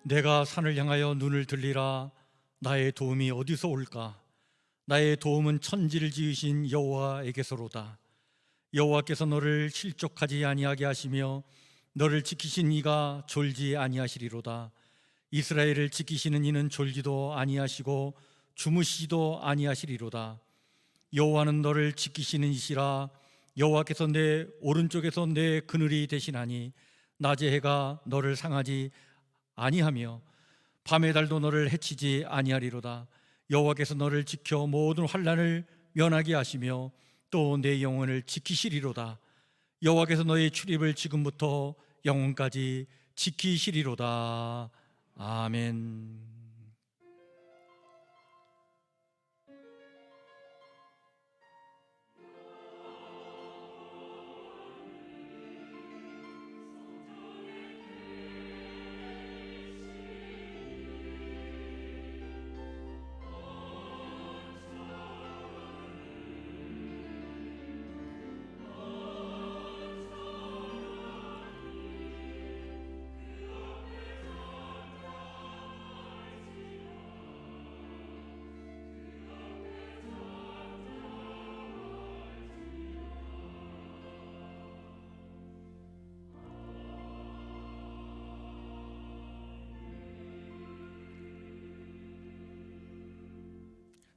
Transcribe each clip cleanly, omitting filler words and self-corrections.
내가 산을 향하여 눈을 들리라. 나의 도움이 어디서 올까? 나의 도움은 천지를 지으신 여호와에게서로다. 여호와께서 너를 실족하지 아니하게 하시며 너를 지키신 이가 졸지 아니하시리로다. 이스라엘을 지키시는 이는 졸지도 아니하시고 주무시지도 아니하시리로다. 여호와는 너를 지키시는 이시라. 여호와께서 내 오른쪽에서 내 그늘이 되시나니 낮의 해가 너를 상하지 아니하며 밤의 달도 너를 해치지 아니하리로다. 여호와께서 너를 지켜 모든 환난을 면하게 하시며 또 내 영혼을 지키시리로다. 여호와께서 너의 출입을 지금부터 영원까지 지키시리로다. 아멘.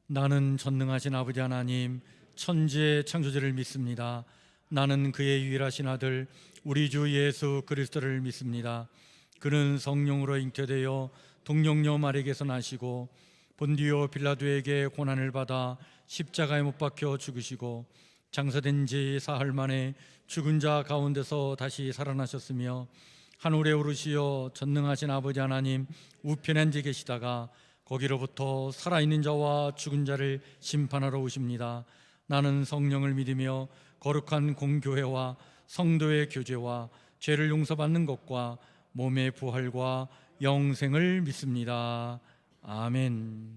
나는 전능하신 아버지 하나님, 천지의 창조주를 믿습니다. 나는 그의 유일하신 아들 우리 주 예수 그리스도를 믿습니다. 그는 성령으로 잉태되어 동정녀 마리에게서 나시고 본디오 빌라도에게 고난을 받아 십자가에 못 박혀 죽으시고 장사된 지 사흘 만에 죽은 자 가운데서 다시 살아나셨으며 하늘에 오르시어 전능하신 아버지 하나님 우편에 앉아 계시다가 거기로부터 살아있는 자와 죽은 자를 심판하러 오십니다. 나는 성령을 믿으며 거룩한 공교회와 성도의 교제와 죄를 용서받는 것과 몸의 부활과 영생을 믿습니다. 아멘.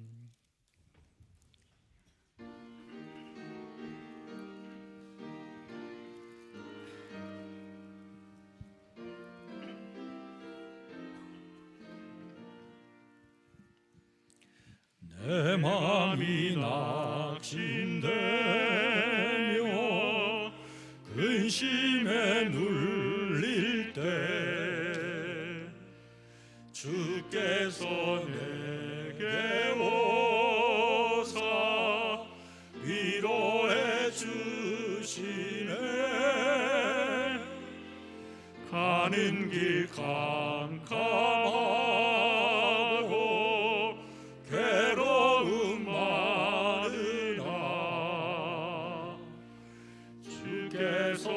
내 맘이 낙심되며 근심에 눌릴 때 주께서 내게 오사 위로해 주시네. 가는 길 캄캄하고 괴로움 많으나 주께서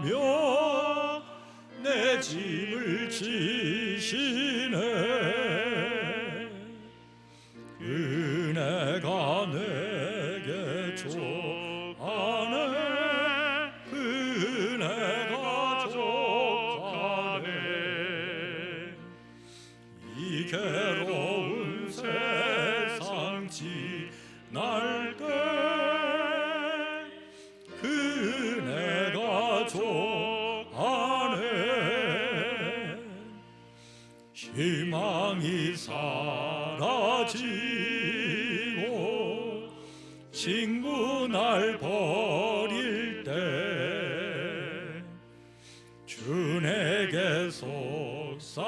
함께하며 내 짐을 지시네. 은혜가 내게 족하네. 은혜가 족하네. 이 괴로운 세상 지날 때 은혜가 족하네. 희망이 사라지고 친구 날 버릴 때 주 내게 속삭이며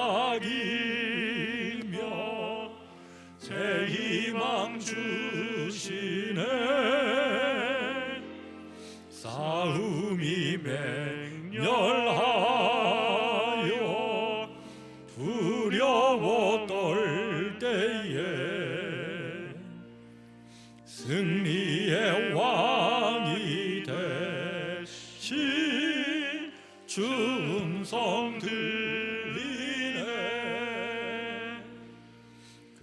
새 희망 주시네. 싸움이 맹렬하여 두려워 떨 때에 승리의 왕이 되신 주 음성 들리네.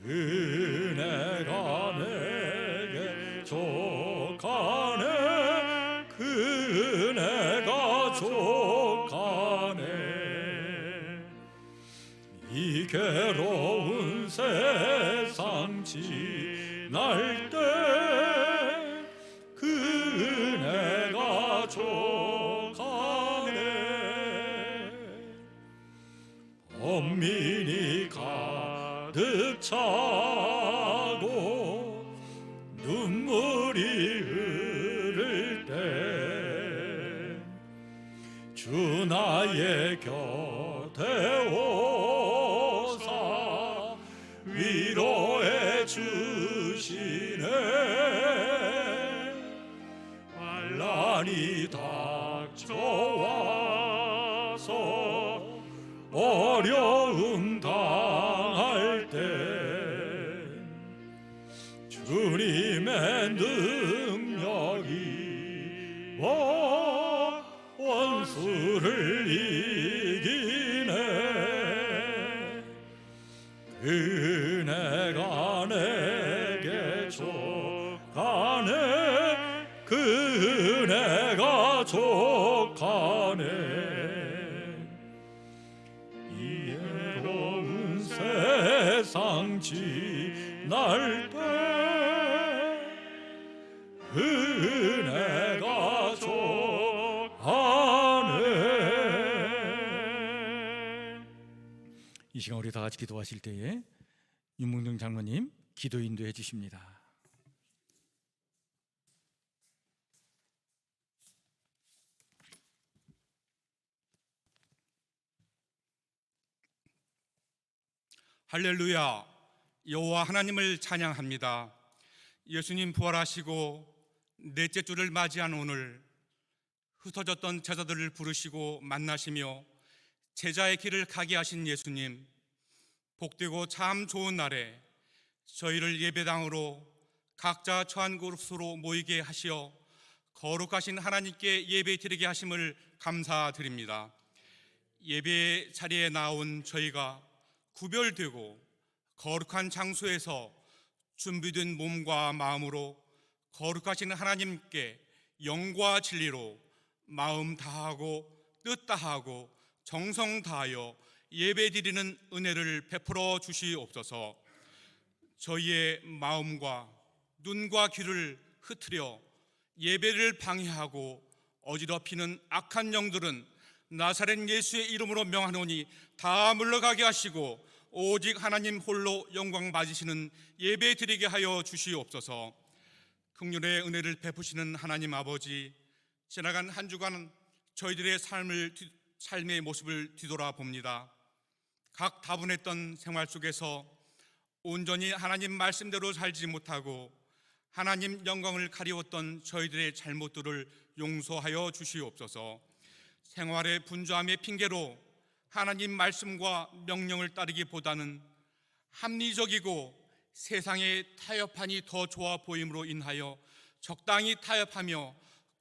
은혜가 내게 족하네. 은혜가 족하네. 이 괴로운 세상 지날 때 은혜가 족하네. 눈물이 흐를 때 주 나의 곁에 오사 위로해 주시네. 환난이 닥쳐와서 어려움 당할 때 주님의 능력이 원수를 이기네. 그네가 내게 족하네. 그네가 족하네. 이 외로운 세상 지날 때 은혜가 족하네. 이 시간 우리 다 같이 기도하실 때에 윤문경 장로님 기도 인도해 주십니다. 할렐루야. 여호와 하나님을 찬양합니다. 예수님 부활하시고 넷째 주를 맞이한 오늘 흩어졌던 제자들을 부르시고 만나시며 제자의 길을 가게 하신 예수님, 복되고 참 좋은 날에 저희를 예배당으로 각자 처한 곳으로 모이게 하시어 거룩하신 하나님께 예배 드리게 하심을 감사드립니다. 예배 자리에 나온 저희가 구별되고 거룩한 장소에서 준비된 몸과 마음으로 거룩하신 하나님께 영과 진리로 마음 다하고 뜻 다하고 정성 다하여 예배드리는 은혜를 베풀어 주시옵소서. 저희의 마음과 눈과 귀를 흐트려 예배를 방해하고 어지럽히는 악한 영들은 나사렛 예수의 이름으로 명하노니 다 물러가게 하시고 오직 하나님 홀로 영광 받으시는 예배 드리게 하여 주시옵소서. 긍휼의 은혜를 베푸시는 하나님 아버지, 지나간 한 주간 저희들의 삶의 모습을 뒤돌아봅니다. 각 다분했던 생활 속에서 온전히 하나님 말씀대로 살지 못하고 하나님 영광을 가리웠던 저희들의 잘못들을 용서하여 주시옵소서. 생활의 분주함의 핑계로 하나님 말씀과 명령을 따르기보다는 합리적이고 세상의 타협판이 더 좋아 보임으로 인하여 적당히 타협하며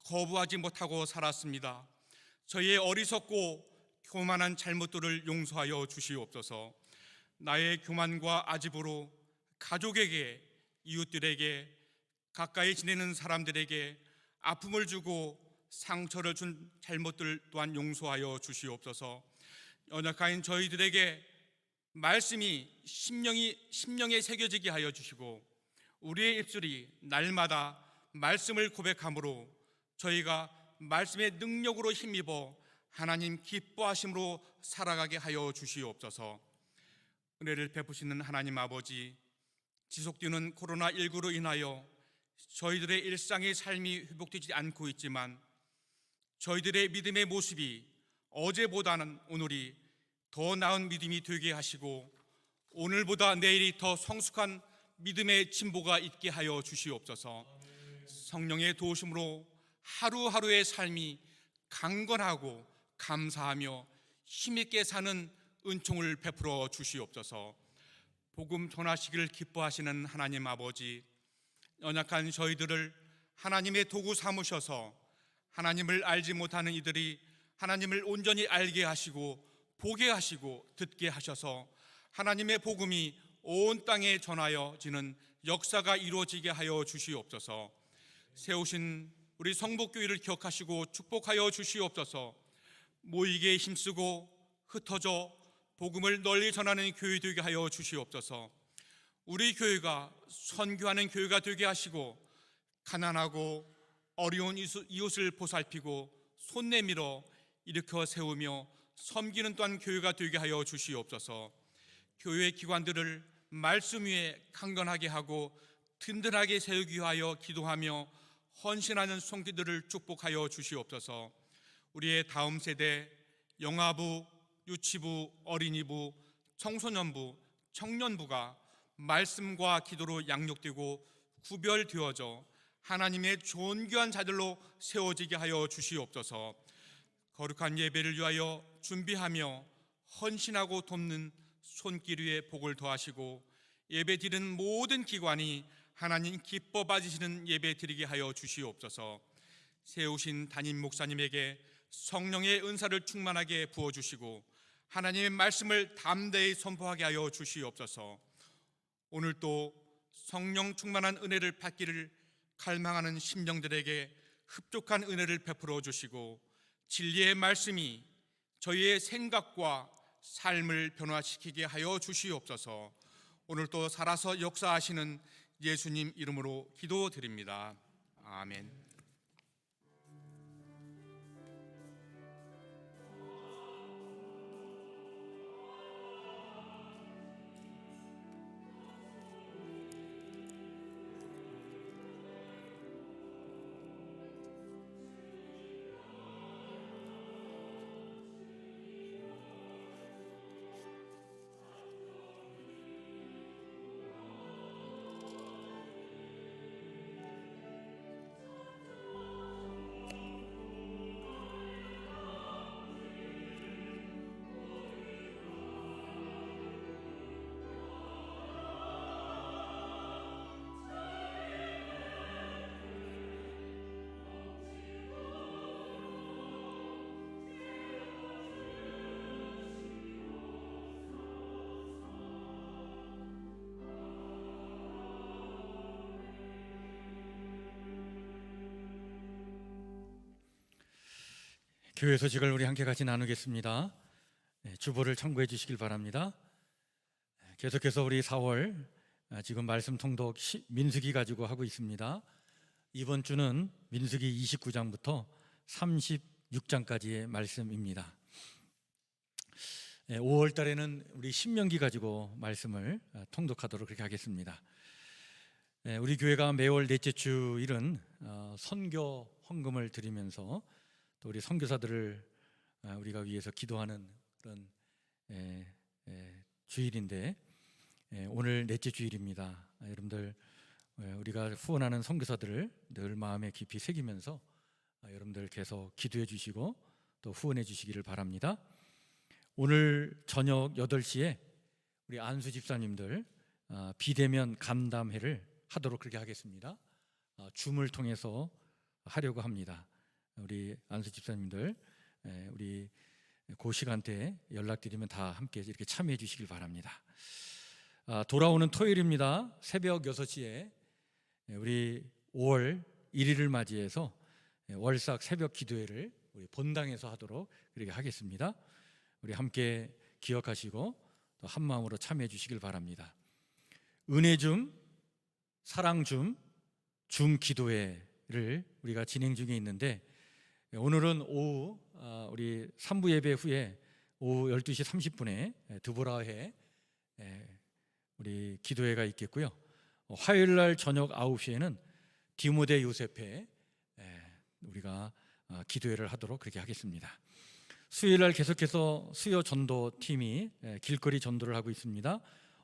거부하지 못하고 살았습니다. 저희의 어리석고 교만한 잘못들을 용서하여 주시옵소서. 나의 교만과 아집으로 가족에게, 이웃들에게, 가까이 지내는 사람들에게 아픔을 주고 상처를 준 잘못들 또한 용서하여 주시옵소서. 연약한 저희들에게 말씀이 심령에 새겨지게 하여 주시고 우리의 입술이 날마다 말씀을 고백함으로 저희가 말씀의 능력으로 힘입어 하나님 기뻐하심으로 살아가게 하여 주시옵소서. 은혜를 베푸시는 하나님 아버지, 지속되는 코로나19로 인하여 저희들의 일상의 삶이 회복되지 않고 있지만 저희들의 믿음의 모습이 어제보다는 오늘이 더 나은 믿음이 되게 하시고 오늘보다 내일이 더 성숙한 믿음의 진보가 있게 하여 주시옵소서. 성령의 도우심으로 하루하루의 삶이 강건하고 감사하며 힘있게 사는 은총을 베풀어 주시옵소서. 복음 전하시기를 기뻐하시는 하나님 아버지, 연약한 저희들을 하나님의 도구 삼으셔서 하나님을 알지 못하는 이들이 하나님을 온전히 알게 하시고 보게 하시고 듣게 하셔서 하나님의 복음이 온 땅에 전하여지는 역사가 이루어지게 하여 주시옵소서. 세우신 우리 성복교회를 기억하시고 축복하여 주시옵소서. 모이게 힘쓰고 흩어져 복음을 널리 전하는 교회 되게 하여 주시옵소서. 우리 교회가 선교하는 교회가 되게 하시고 가난하고 어려운 이웃을 보살피고 손 내밀어 일으켜 세우며 섬기는 또한 교회가 되게 하여 주시옵소서. 교회 기관들을 말씀 위에 강건하게 하고 든든하게 세우기 위하여 기도하며 헌신하는 손길들을 축복하여 주시옵소서. 우리의 다음 세대 영아부, 유치부, 어린이부, 청소년부, 청년부가 말씀과 기도로 양육되고 구별되어져 하나님의 존귀한 자들로 세워지게 하여 주시옵소서. 거룩한 예배를 위하여 준비하며 헌신하고 돕는 손길 위에 복을 더하시고 예배 드리는 모든 기관이 하나님 기뻐 받으시는 예배 드리게 하여 주시옵소서. 세우신 담임 목사님에게 성령의 은사를 충만하게 부어주시고 하나님의 말씀을 담대히 선포하게 하여 주시옵소서. 오늘 또 성령 충만한 은혜를 받기를 갈망하는 심령들에게 흡족한 은혜를 베풀어 주시고 진리의 말씀이 저희의 생각과 삶을 변화시키게 하여 주시옵소서. 오늘 또 살아서 역사하시는 예수님 이름으로 기도드립니다. 아멘. 교회 소식을 우리 함께 같이 나누겠습니다. 주보를 참고해 주시길 바랍니다. 계속해서 우리 4월 지금 말씀 통독 민수기 가지고 하고 있습니다. 이번 주는 민수기 29장부터 36장까지의 말씀입니다. 5월 달에는 우리 신명기 가지고 말씀을 통독하도록 그렇게 하겠습니다. 우리 교회가 매월 넷째 주일은 선교 헌금을 드리면서 또 우리 선교사들을 우리가 위해서 기도하는 그런 주일인데 오늘 넷째 주일입니다. 여러분들 우리가 후원하는 선교사들을 늘 마음에 깊이 새기면서 여러분들 계속 기도해 주시고 또 후원해 주시기를 바랍니다. 오늘 저녁 8시에 우리 안수 집사님들 비대면 간담회를 하도록 그렇게 하겠습니다. 줌을 통해서 하려고 합니다. 우리 안수 집사님들 우리 그 시간대에 연락드리면 다 함께 이렇게 참여해 주시길 바랍니다. 돌아오는 토요일입니다. 새벽 6시에 우리 5월 1일을 맞이해서 월삭 새벽 기도회를 우리 본당에서 하도록 그렇게 하겠습니다. 우리 함께 기억하시고 또 한마음으로 참여해 주시길 바랍니다. 은혜줌, 사랑줌, 줌기도회를 우리가 진행 중에 있는데 오늘은 오후 우리 3부 예배 후에 오후 12시 30분에 드보라회 우리 기도회가 있겠고요. 화요일 날 저녁 9시에는 디모데 요셉회 우리가 기도회를 하도록 그렇게 하겠습니다. 수요일 날 계속해서 수요 전도 팀이 길거리 전도를 하고 있습니다.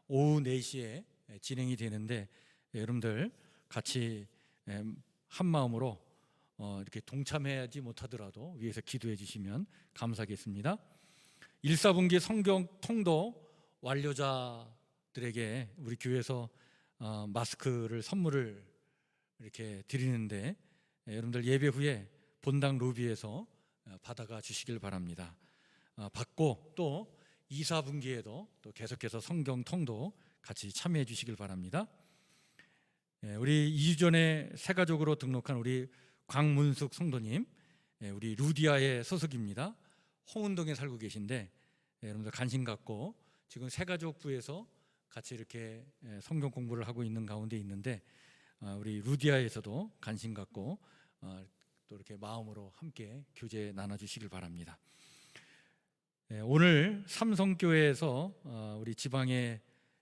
오후 4시에 진행이 되는데 여러분들 같이 한 마음으로 이렇게 동참하지 못하더라도 위에서 기도해 주시면 감사하겠습니다. 1, 4분기 성경 통독 완료자들에게 우리 교회에서 마스크를 선물을 이렇게 드리는데 여러분들 예배 후에 본당 로비에서 받아가 주시길 바랍니다. 받고 또 2, 4분기에도 또 계속해서 성경 통독 같이 참여해 주시길 바랍니다. 우리 2주 전에 새가족으로 등록한 우리 광문숙 성도님, 우리 루디아의 소속입니다. 홍은동에 살고 계신데 여러분들 관심 갖고 지금 새가족부에서 같이 이렇게 성경 공부를 하고 있는 가운데 있는데 우리 루디아에서도 관심 갖고 또 이렇게 마음으로 함께 교제 나눠주시길 바랍니다. 오늘 삼성교회에서 우리 지방에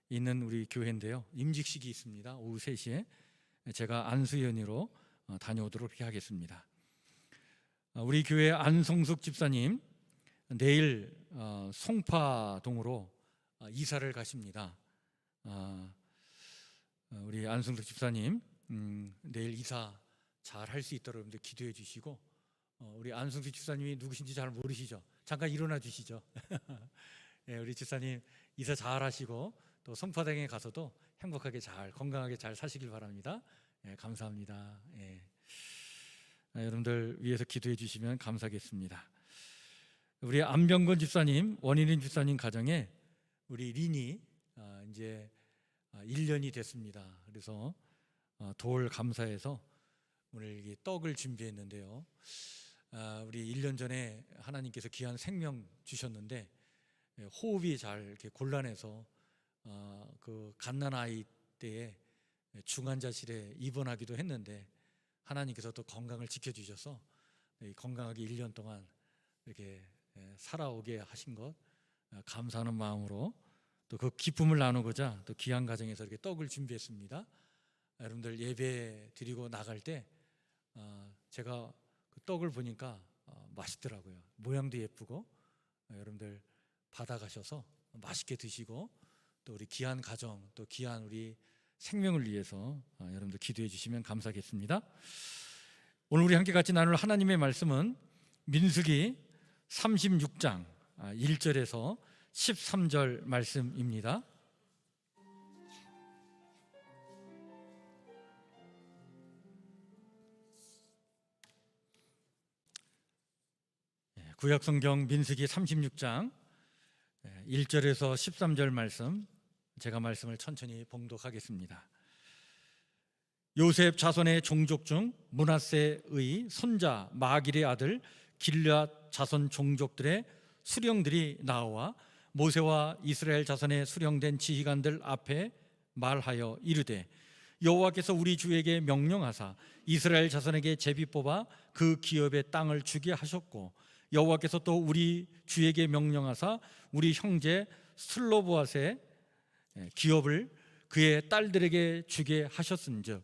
있는 우리 교회인데요, 임직식이 있습니다. 오후 3시에 제가 안수연으로 다녀오도록 그렇게 하겠습니다. 우리 교회 안성숙 집사님 내일 송파동으로 이사를 가십니다. 우리 안성숙 집사님 내일 이사 잘 할 수 있도록 여러분들 기도해 주시고, 우리 안성숙 집사님이 누구신지 잘 모르시죠? 잠깐 일어나 주시죠. 예, 우리 집사님 이사 잘 하시고 또 송파동에 가서도 행복하게 잘 건강하게 잘 사시길 바랍니다. 예, 감사합니다. 예. 여러분들 위해서 기도해 주시면 감사하겠습니다. 우리 안병건 집사님, 원인인 집사님 가정에 우리 린이 이제 1년이 됐습니다. 그래서 돌 감사해서 오늘 이 떡을 준비했는데요. 우리 1년 전에 하나님께서 귀한 생명 주셨는데 호흡이 잘 이렇게 곤란해서 그 갓난아이 때에 중환자실에 입원하기도 했는데 하나님께서 또 건강을 지켜주셔서 건강하게 1년 동안 이렇게 살아오게 하신 것 감사하는 마음으로 또 그 기쁨을 나누고자 또 귀한 가정에서 이렇게 떡을 준비했습니다. 여러분들 예배 드리고 나갈 때 제가 그 떡을 보니까 맛있더라고요. 모양도 예쁘고 여러분들 받아가셔서 맛있게 드시고 또 우리 귀한 가정 또 귀한 우리 생명을 위해서 여러분들 기도해 주시면 감사하겠습니다. 오늘 우리 함께 같이 나눌 하나님의 말씀은 민수기 36장 1절에서 13절 말씀입니다. 구약성경 민수기 36장 1절에서 13절 말씀, 제가 말씀을 천천히 봉독하겠습니다. 요셉 자손의 종족 중 므낫세의 손자 마길의 아들 길앗 자손 종족들의 수령들이 나와 모세와 이스라엘 자손의 수령된 지휘관들 앞에 말하여 이르되, 여호와께서 우리 주에게 명령하사 이스라엘 자손에게 제비 뽑아 그 기업의 땅을 주게 하셨고, 여호와께서 또 우리 주에게 명령하사 우리 형제 슬로보앗의 기업을 그의 딸들에게 주게 하셨은즉,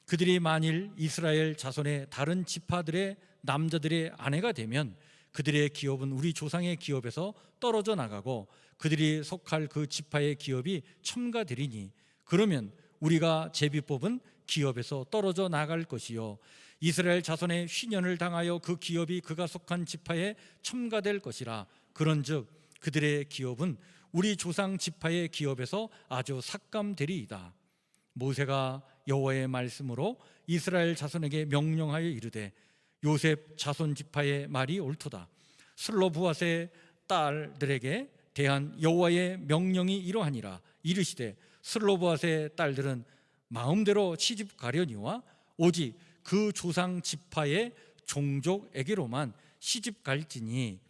그들이 만일 이스라엘 자손의 다른 지파들의 남자들의 아내가 되면 그들의 기업은 우리 조상의 기업에서 떨어져 나가고 그들이 속할 그 지파의 기업이 첨가되리니, 그러면 우리가 제비 뽑은 기업에서 떨어져 나갈 것이요 이스라엘 자손의 휘년을 당하여 그 기업이 그가 속한 지파에 첨가될 것이라. 그런즉 그들의 기업은 우리 조상 지파의 기업에서 아주 삭감되리이다. 모세가 여호와의 말씀으로 이스라엘 자손에게 명령하여 이르되, 요셉 자손 지파의 말이 옳도다. 슬로브앗의 딸들에게 대한 여호와의 명령이 이러하니라. 이르시되, 슬로브앗의 딸들은 마음대로 시집 가려니와 오직 그 조상 지파의 종족에게로만 시집 갈지니,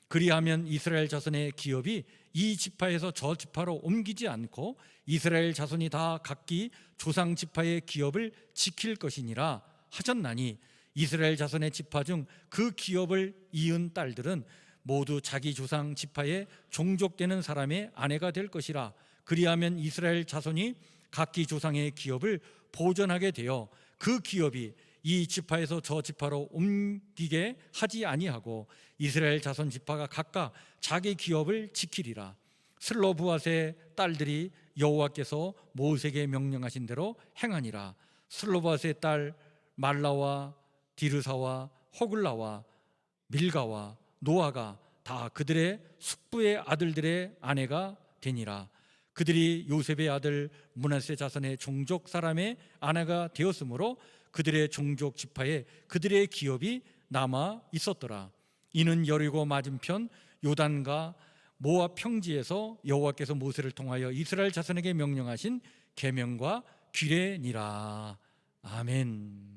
그리하면 이스라엘 자손의 기업이 이 지파에서 저 지파로 옮기지 않고 이스라엘 자손이 다 각기 조상 지파의 기업을 지킬 것이니라 하셨나니, 이스라엘 자손의 지파 중 그 기업을 이은 딸들은 모두 자기 조상 지파의 종족되는 사람의 아내가 될 것이라. 그리하면 이스라엘 자손이 각기 조상의 기업을 보존하게 되어 그 기업이 이 지파에서 저 지파로 옮기게 하지 아니하고 이스라엘 자손 지파가 각각 자기 기업을 지키리라. 슬로브앗의 딸들이 여호와께서 모세에게 명령하신 대로 행하니라. 슬로브앗의 딸 말라와 디르사와 호글라와 밀가와 노아가 다 그들의 숙부의 아들들의 아내가 되니라. 그들이 요셉의 아들 므낫세 자손의 종족 사람의 아내가 되었으므로 그들의 종족 지파에 그들의 기업이 남아 있었더라. 이는 여리고 맞은편 요단과 모압 평지에서 여호와께서 모세를 통하여 이스라엘 자손에게 명령하신 계명과 규례니라. 아멘.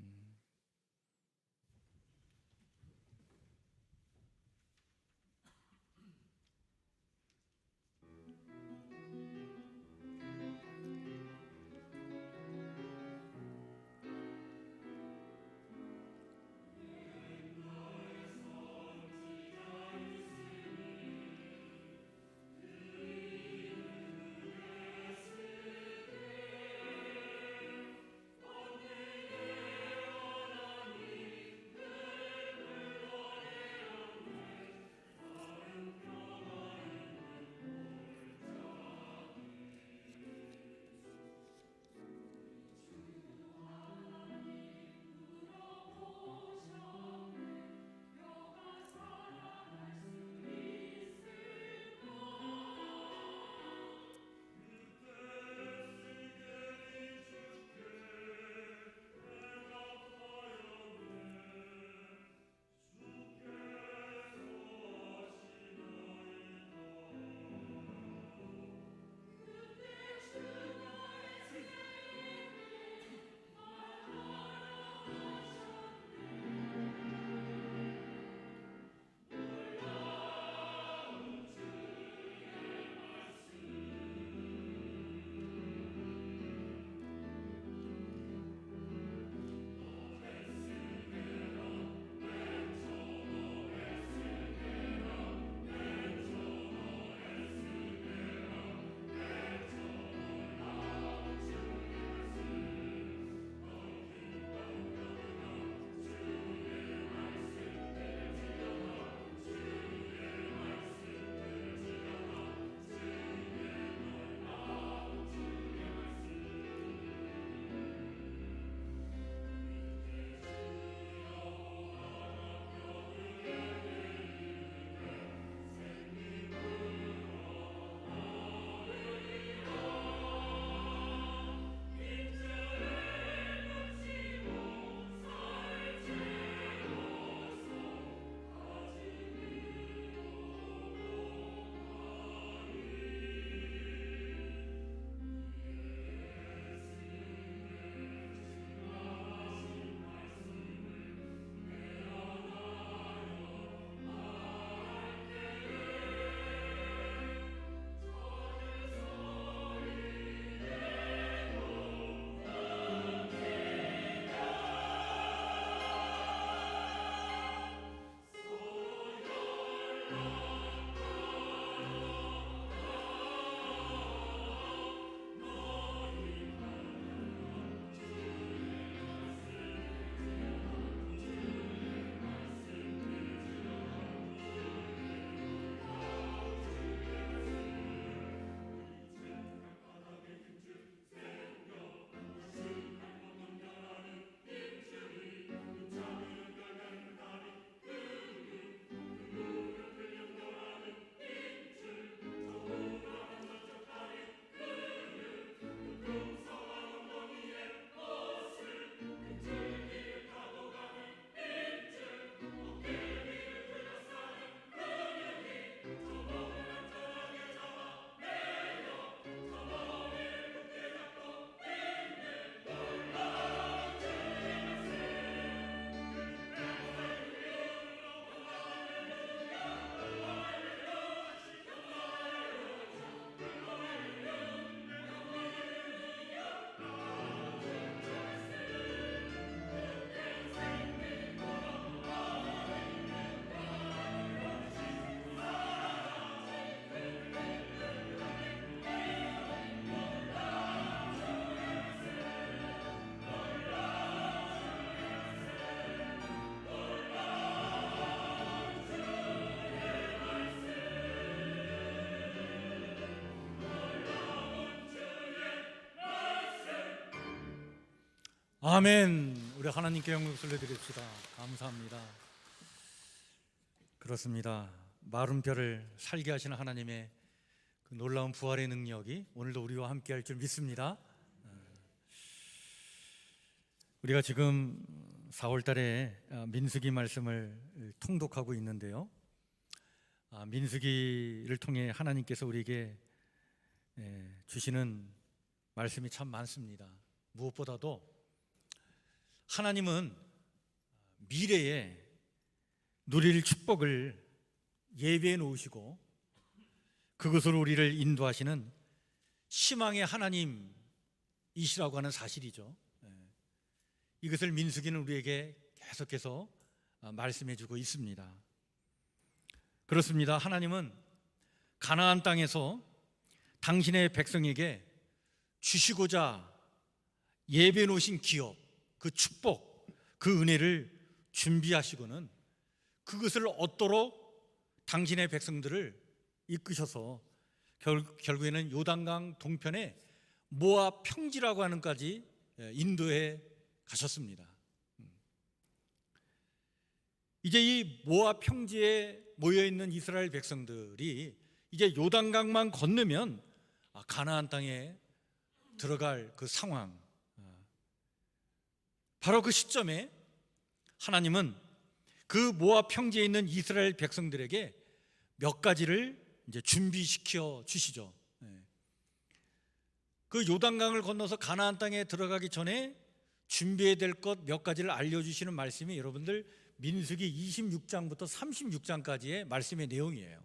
아멘. 우리 하나님께 영광 돌려드립시다. 감사합니다. 그렇습니다. 마른 뼈를 살게 하시는 하나님의 그 놀라운 부활의 능력이 오늘도 우리와 함께 할 줄 믿습니다. 우리가 지금 4월 달에 민수기 말씀을 통독하고 있는데요. 민수기를 통해 하나님께서 우리에게 주시는 말씀이 참 많습니다. 무엇보다도 하나님은 미래에 누릴 축복을 예비해 놓으시고 그것으로 우리를 인도하시는 희망의 하나님이시라고 하는 사실이죠. 이것을 민수기는 우리에게 계속해서 말씀해 주고 있습니다. 그렇습니다. 하나님은 가나안 땅에서 당신의 백성에게 주시고자 예배해 놓으신 기업, 그 축복, 그 은혜를 준비하시고는 그것을 얻도록 당신의 백성들을 이끄셔서 결국에는 요단강 동편에 모압 평지라고 하는 까지 인도해 가셨습니다. 이제 이 모압 평지에 모여 있는 이스라엘 백성들이 이제 요단강만 건너면 가나안 땅에 들어갈 그 상황, 바로 그 시점에 하나님은 그 모압 평지에 있는 이스라엘 백성들에게 몇 가지를 이제 준비시켜 주시죠. 그 요단강을 건너서 가나안 땅에 들어가기 전에 준비해야 될 것 몇 가지를 알려주시는 말씀이 여러분들 민수기 26장부터 36장까지의 말씀의 내용이에요.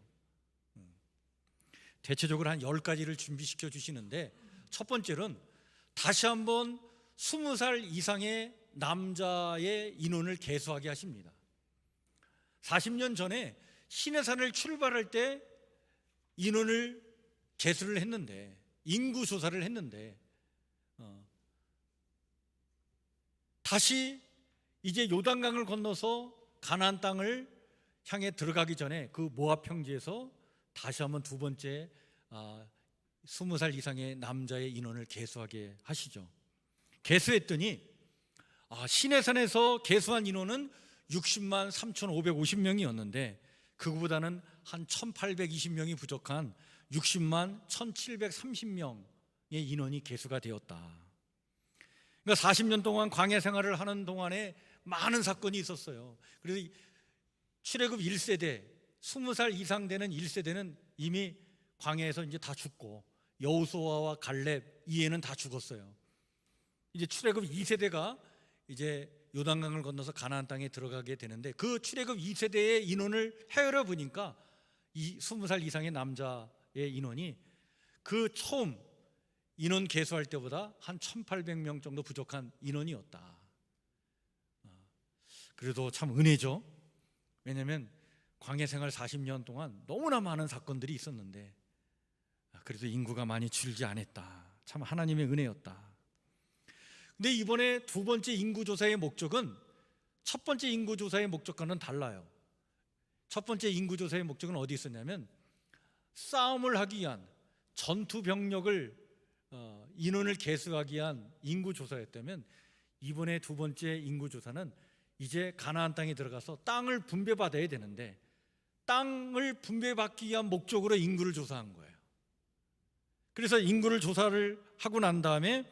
대체적으로 한 10가지를 준비시켜 주시는데, 첫 번째는 다시 한번 20살 이상의 남자의 인원을 계수하게 하십니다. 40년 전에 시내산을 출발할 때 인원을 계수를 했는데, 인구 조사를 했는데, 다시 이제 요단강을 건너서 가나안 땅을 향해 들어가기 전에 그 모압 평지에서 다시 한번 두 번째 20살 이상의 남자의 인원을 계수하게 하시죠. 계수했더니 시내산에서 계수한 인원은 60만 3,550명이었는데 그거보다는 한 1,820명이 부족한 60만 1,730명의 인원이 계수가 되었다. 그러니까 40년 동안 광야 생활을 하는 동안에 많은 사건이 있었어요. 그래서 출애굽 1세대 20살 이상 되는 1세대는 이미 광야에서 이제 다 죽고, 여호수아와 갈렙 이해는 다 죽었어요. 이제 출애굽 2세대가 이제 요단강을 건너서 가나안 땅에 들어가게 되는데, 그 출애굽 2세대의 인원을 헤아려 보니까 이 20살 이상의 남자의 인원이 그 처음 인원 계수할 때보다 한 1,800명 정도 부족한 인원이었다. 그래도 참 은혜죠. 왜냐하면 광야 생활 40년 동안 너무나 많은 사건들이 있었는데 그래도 인구가 많이 줄지 않았다. 참 하나님의 은혜였다. 근데 이번에 두 번째 인구조사의 목적은 첫 번째 인구조사의 목적과는 달라요. 첫 번째 인구조사의 목적은 어디 있었냐면 싸움을 하기 위한, 전투 병력을 인원을 계수하기 위한 인구조사였다면, 이번에 두 번째 인구조사는 이제 가나안 땅에 들어가서 땅을 분배받아야 되는데 땅을 분배받기 위한 목적으로 인구를 조사한 거예요. 그래서 인구를 조사를 하고 난 다음에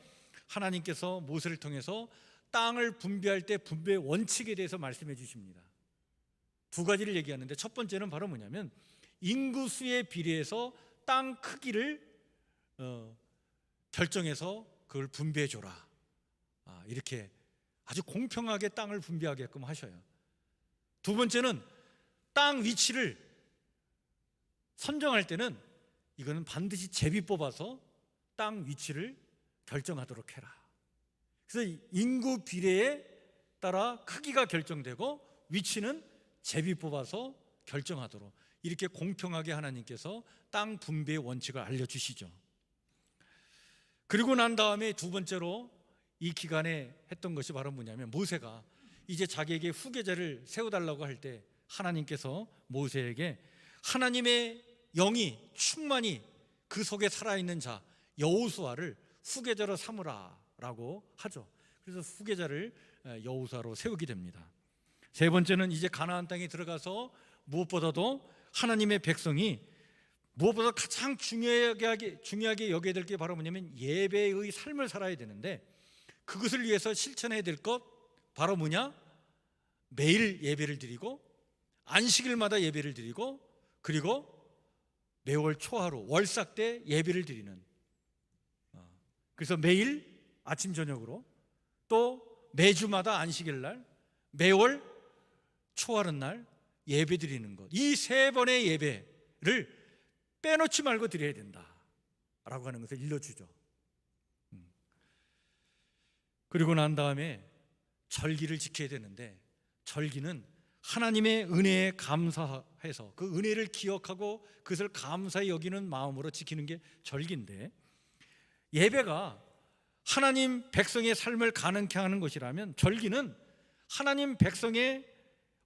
하나님께서 모세를 통해서 땅을 분배할 때 분배 원칙에 대해서 말씀해 주십니다. 두 가지를 얘기하는데, 첫 번째는 바로 뭐냐면 인구수에 비례해서 땅 크기를 결정해서 그걸 분배해 줘라. 이렇게 아주 공평하게 땅을 분배하게끔 하셔요. 두 번째는 땅 위치를 선정할 때는 이거는 반드시 제비 뽑아서 땅 위치를 결정하도록 해라. 그래서 인구 비례에 따라 크기가 결정되고 위치는 제비 뽑아서 결정하도록, 이렇게 공평하게 하나님께서 땅 분배의 원칙을 알려주시죠. 그리고 난 다음에 두 번째로 이 기간에 했던 것이 바로 뭐냐면, 모세가 이제 자기에게 후계자를 세워달라고 할 때 하나님께서 모세에게 하나님의 영이 충만히 그 속에 살아있는 자 여호수아를 후계자로 삼으라 라고 하죠. 그래서 후계자를 여호사로 세우게 됩니다. 세 번째는 이제 가나안 땅에 들어가서 무엇보다도 하나님의 백성이 무엇보다 가장 중요하게 여겨야 될 게 바로 뭐냐면 예배의 삶을 살아야 되는데, 그것을 위해서 실천해야 될 것 바로 뭐냐? 매일 예배를 드리고 안식일마다 예배를 드리고, 그리고 매월 초하루 월삭 때 예배를 드리는, 그래서 매일 아침 저녁으로, 또 매주마다 안식일 날, 매월 초하루 날 예배 드리는 것, 이 세 번의 예배를 빼놓지 말고 드려야 된다라고 하는 것을 일러주죠. 그리고 난 다음에 절기를 지켜야 되는데, 절기는 하나님의 은혜에 감사해서 그 은혜를 기억하고 그것을 감사히 여기는 마음으로 지키는 게 절기인데, 예배가 하나님 백성의 삶을 가능케 하는 것이라면 절기는 하나님 백성의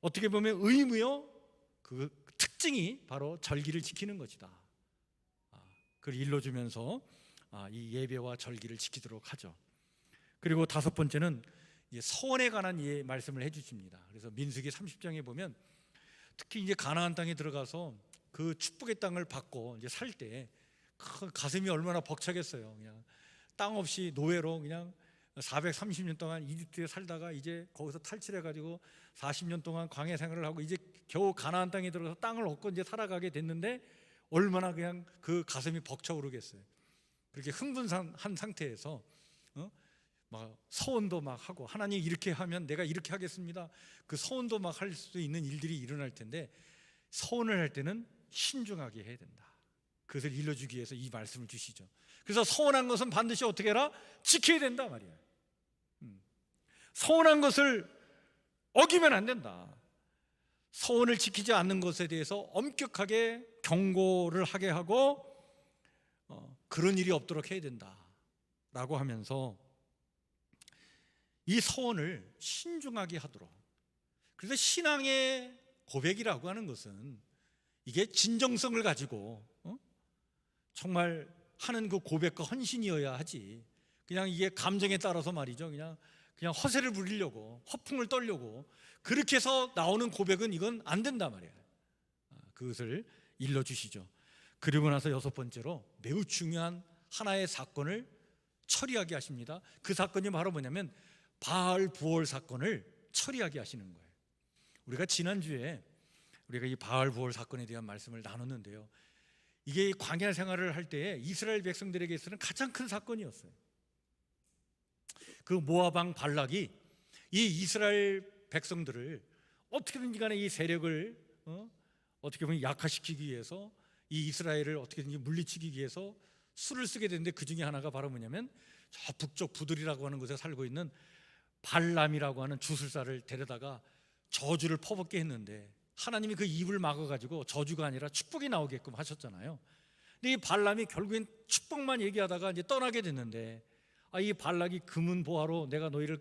어떻게 보면 의무요, 그 특징이 바로 절기를 지키는 것이다. 그걸 일러주면서 이 예배와 절기를 지키도록 하죠. 그리고 다섯 번째는 서원에 관한 말씀을 해주십니다. 그래서 민수기 30장에 보면 특히 이제 가나안 땅에 들어가서 그 축복의 땅을 받고 이제 살 때 가슴이 얼마나 벅차겠어요. 그냥 땅 없이 노예로 그냥 430년 동안 이집트에 살다가 이제 거기서 탈출해가지고 40년 동안 광야 생활을 하고 이제 겨우 가나안 땅에 들어가서 땅을 얻고 이제 살아가게 됐는데 얼마나 그냥 그 가슴이 벅차오르겠어요. 그렇게 흥분한 상태에서 막 서원도 막 하고, 하나님 이렇게 하면 내가 이렇게 하겠습니다. 그 서원도 막 할 수 있는 일들이 일어날 텐데, 서원을 할 때는 신중하게 해야 된다. 그것을 일러주기 위해서 이 말씀을 주시죠. 그래서 서원한 것은 반드시 어떻게 해라? 지켜야 된다 말이야. 서원한 것을 어기면 안 된다. 서원을 지키지 않는 것에 대해서 엄격하게 경고를 하게 하고 그런 일이 없도록 해야 된다라고 하면서 이 서원을 신중하게 하도록. 그래서 신앙의 고백이라고 하는 것은 이게 진정성을 가지고 정말 하는 그 고백과 헌신이어야 하지, 그냥 이게 감정에 따라서 말이죠, 그냥 허세를 부리려고 허풍을 떨려고 그렇게 해서 나오는 고백은 이건 안 된다 말이에요. 그것을 일러주시죠. 그리고 나서 여섯 번째로 매우 중요한 하나의 사건을 처리하게 하십니다. 그 사건이 바로 뭐냐면 바알 부올 사건을 처리하게 하시는 거예요. 우리가 지난주에 우리가 이 바알 부올 사건에 대한 말씀을 나눴는데요, 이게 광야 생활을 할 때에 이스라엘 백성들에게서는 가장 큰 사건이었어요. 그 모압 왕 발락이 이 이스라엘 백성들을 어떻게든지 간에 이 세력을 어떻게 보면 약화시키기 위해서, 이 이스라엘을 어떻게든지 물리치기 위해서 수를 쓰게 되는데, 그 중에 하나가 바로 뭐냐면 저 북쪽 부들이라고 하는 곳에 살고 있는 발람이라고 하는 주술사를 데려다가 저주를 퍼붓게 했는데, 하나님이 그 입을 막아가지고 저주가 아니라 축복이 나오게끔 하셨잖아요. 근데 이 발람이 결국엔 축복만 얘기하다가 이제 떠나게 됐는데, 이 발락이 금은 보화로 내가 너희를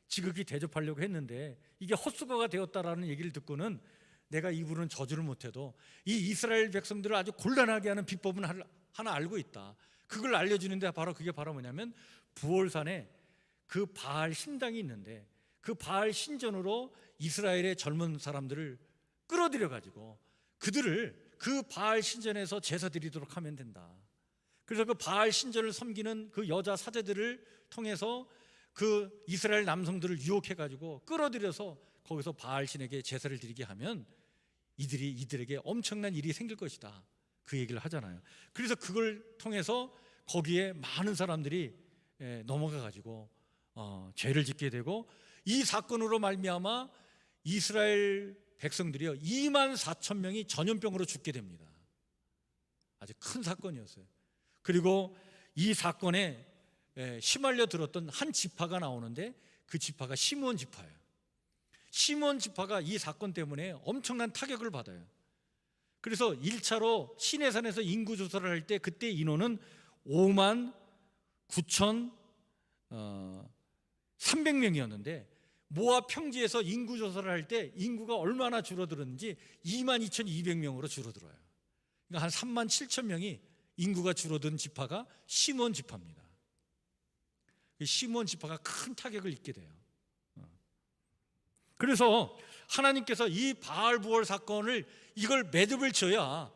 지극히 대접하려고 했는데 이게 헛수고가 되었다라는 얘기를 듣고는 내가 입으로는 저주를 못해도 이 이스라엘 백성들을 아주 곤란하게 하는 비법은 하나 알고 있다. 그걸 알려주는데 그게 바로 뭐냐면 부올산에 그 바알 신당이 있는데, 그 바알 신전으로 이스라엘의 젊은 사람들을 끌어들여 가지고 그들을 그 바알 신전에서 제사 드리도록 하면 된다. 그래서 그 바알 신전을 섬기는 그 여자 사제들을 통해서 그 이스라엘 남성들을 유혹해 가지고 끌어들여서 거기서 바알 신에게 제사를 드리게 하면 이들에게 엄청난 일이 생길 것이다. 그 얘기를 하잖아요. 그래서 그걸 통해서 거기에 많은 사람들이 넘어가 가지고 죄를 짓게 되고, 이 사건으로 말미암아 이스라엘 백성들이요 24,000명이 전염병으로 죽게 됩니다. 아주 큰 사건이었어요. 그리고 이 사건에 휘말려 들었던 한 지파가 나오는데, 그 지파가 시므온 지파예요. 시므온 지파가 이 사건 때문에 엄청난 타격을 받아요. 그래서 1차로 시내산에서 인구 조사를 할 때 그때 인원은 59,300명이었는데 모압 평지에서 인구 조사를 할 때 인구가 얼마나 줄어들었는지 22,200명으로 줄어들어요. 그러니까 한 37,000명이 인구가 줄어든 지파가 시므온 지파입니다. 시므온 지파가 큰 타격을 입게 돼요. 그래서 하나님께서 이 바알 부월 사건을 이걸 매듭을 지어야,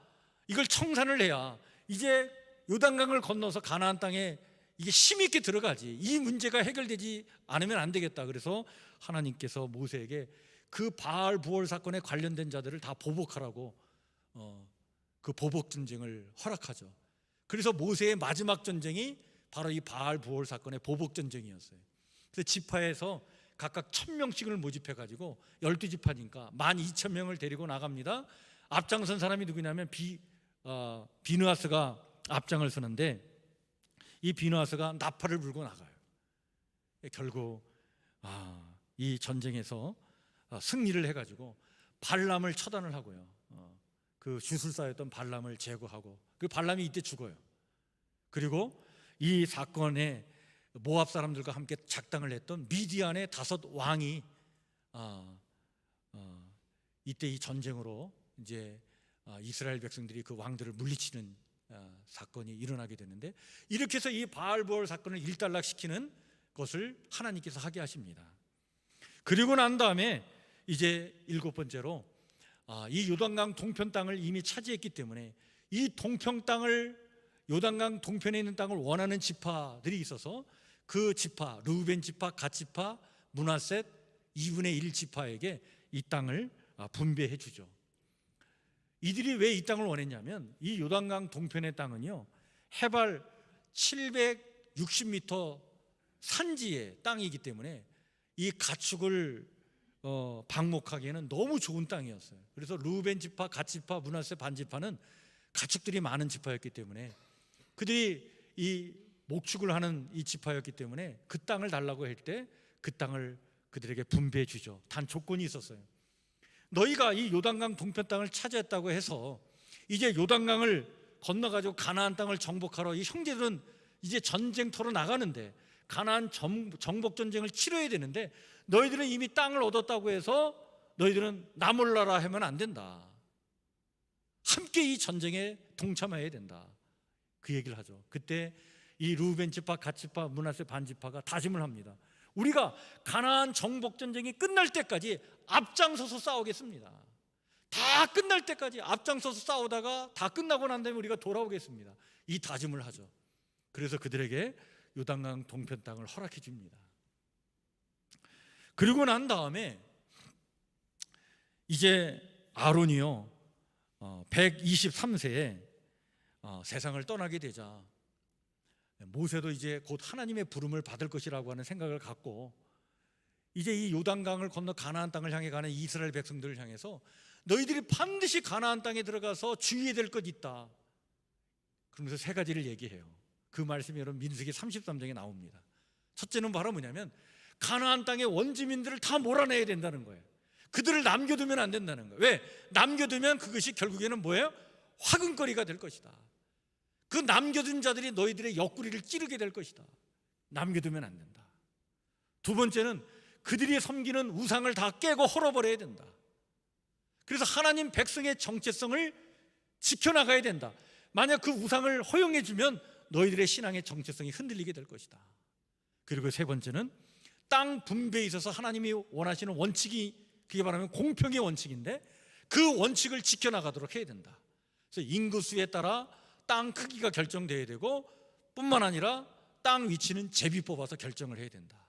이걸 청산을 해야 이제 요단강을 건너서 가나안 땅에 이게 힘 있게 들어가지, 이 문제가 해결되지 않으면 안 되겠다. 그래서 하나님께서 모세에게 그 바알 부월 사건에 관련된 자들을 다 보복하라고 그 보복 전쟁을 허락하죠. 그래서 모세의 마지막 전쟁이 바로 이 바알 부월 사건의 보복 전쟁이었어요. 그래서 지파에서 각각 1000명씩을 모집해 가지고 12지파니까 12,000명을 데리고 나갑니다. 앞장선 사람이 누구냐면 비느하스가 앞장을 서는데, 이 비느하스가 나팔을 불고 나가요. 결국 이 전쟁에서 승리를 해가지고 발람을 처단을 하고요. 그 주술사였던 발람을 제거하고, 그 발람이 이때 죽어요. 그리고 이 사건에 모압 사람들과 함께 작당을 했던 미디안의 5 왕이 이때 이 전쟁으로 이제 이스라엘 백성들이 그 왕들을 물리치는 사건이 일어나게 되는데, 이렇게 해서 이 바알부월 사건을 일단락시키는 것을 하나님께서 하게 하십니다. 그리고 난 다음에 이제 7번째로 이 요단강 동편 땅을 이미 차지했기 때문에 이 동편 땅을, 요단강 동편에 있는 땅을 원하는 지파들이 있어서 그 지파, 르우벤 지파, 갓 지파, 므낫셋 2분의 1 지파에게 이 땅을 분배해 주죠. 이들이 왜 이 땅을 원했냐면, 이 요단강 동편의 땅은요, 해발 760m 산지의 땅이기 때문에 이 가축을 방목하기에는 너무 좋은 땅이었어요. 그래서 르우벤 지파, 갓 지파, 므낫셋 반 지파는 가축들이 많은 지파였기 때문에, 그들이 이 목축을 하는 이 지파였기 때문에 그 땅을 달라고 할 때 그 땅을 그들에게 분배해 주죠. 단 조건이 있었어요. 너희가 이 요단강 동편 땅을 차지했다고 해서 이제 요단강을 건너가지고 가나안 땅을 정복하러 이 형제들은 이제 전쟁터로 나가는데, 가나안 정복 전쟁을 치러야 되는데, 너희들은 이미 땅을 얻었다고 해서 너희들은 나 몰라라 하면 안 된다. 함께 이 전쟁에 동참해야 된다. 그 얘기를 하죠. 그때 이 르우벤 지파, 갓 지파, 므낫셋 반 지파가 다짐을 합니다. 우리가 가나안 정복 전쟁이 끝날 때까지 앞장서서 싸우겠습니다. 다 끝날 때까지 앞장서서 싸우다가 다 끝나고 난 다음에 우리가 돌아오겠습니다. 이 다짐을 하죠. 그래서 그들에게 요단강 동편 땅을 허락해 줍니다. 그리고 난 다음에 이제 아론이요 123세에 세상을 떠나게 되자, 모세도 이제 곧 하나님의 부름을 받을 것이라고 하는 생각을 갖고 이제 이 요단강을 건너 가나안 땅을 향해 가는 이스라엘 백성들을 향해서 너희들이 반드시 가나안 땅에 들어가서 주의해야 될 것 있다, 그러면서 3가지를 얘기해요. 그 말씀이 여러분 민수기 33장에 나옵니다. 첫째는 바로 뭐냐면, 가나안 땅의 원주민들을 다 몰아내야 된다는 거예요. 그들을 남겨두면 안 된다는 거예요. 왜? 남겨두면 그것이 결국에는 뭐예요? 화근거리가 될 것이다. 그 남겨둔 자들이 너희들의 옆구리를 찌르게 될 것이다. 남겨두면 안 된다. 2번째는 그들이 섬기는 우상을 다 깨고 헐어버려야 된다. 그래서 하나님 백성의 정체성을 지켜나가야 된다. 만약 그 우상을 허용해주면 너희들의 신앙의 정체성이 흔들리게 될 것이다. 그리고 3번째는 땅 분배에 있어서 하나님이 원하시는 원칙이, 그게 말하면 공평의 원칙인데, 그 원칙을 지켜나가도록 해야 된다. 그래서 인구수에 따라 땅 크기가 결정돼야 되고, 뿐만 아니라 땅 위치는 제비 뽑아서 결정을 해야 된다.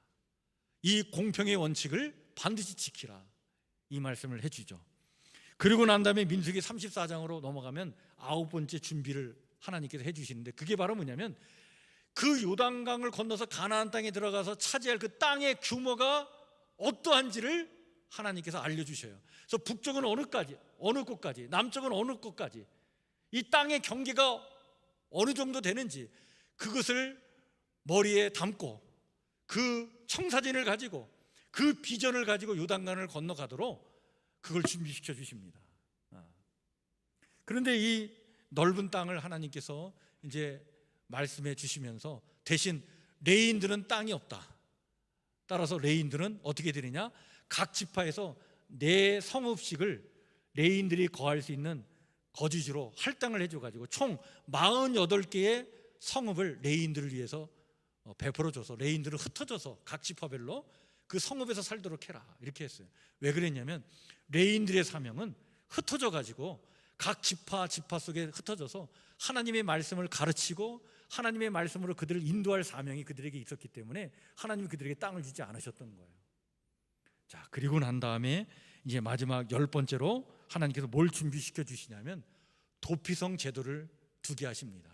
이 공평의 원칙을 반드시 지키라, 이 말씀을 해주죠. 그리고 난 다음에 민수기 34장으로 넘어가면 9번째 준비를 하나님께서 해주시는데, 그게 바로 뭐냐면, 그 요단강을 건너서 가나안 땅에 들어가서 차지할 그 땅의 규모가 어떠한지를 하나님께서 알려주셔요. 그래서 북쪽은 어느 곳까지, 남쪽은 어느 곳까지, 이 땅의 경계가 어느 정도 되는지 그것을 머리에 담고 그 청사진을 가지고 그 비전을 가지고 요단강을 건너가도록 그걸 준비시켜 주십니다. 그런데 이 넓은 땅을 하나님께서 이제 말씀해 주시면서, 대신 레인들은 땅이 없다. 따라서 레인들은 어떻게 되느냐, 각 지파에서 4 성읍씩을 레인들이 거할 수 있는 거주지로 할당을 해줘가지고 총 48개의 성읍을 레인들을 위해서 베풀어줘서 레인들은 흩어져서 각 지파별로 그 성읍에서 살도록 해라, 이렇게 했어요. 왜 그랬냐면 레인들의 사명은 흩어져 가지고 각 지파 속에 흩어져서 하나님의 말씀을 가르치고 하나님의 말씀으로 그들을 인도할 사명이 그들에게 있었기 때문에 하나님이 그들에게 땅을 주지 않으셨던 거예요. 자, 그리고 난 다음에 이제 마지막 10번째로 하나님께서 뭘 준비시켜 주시냐면 도피성 제도를 두게 하십니다.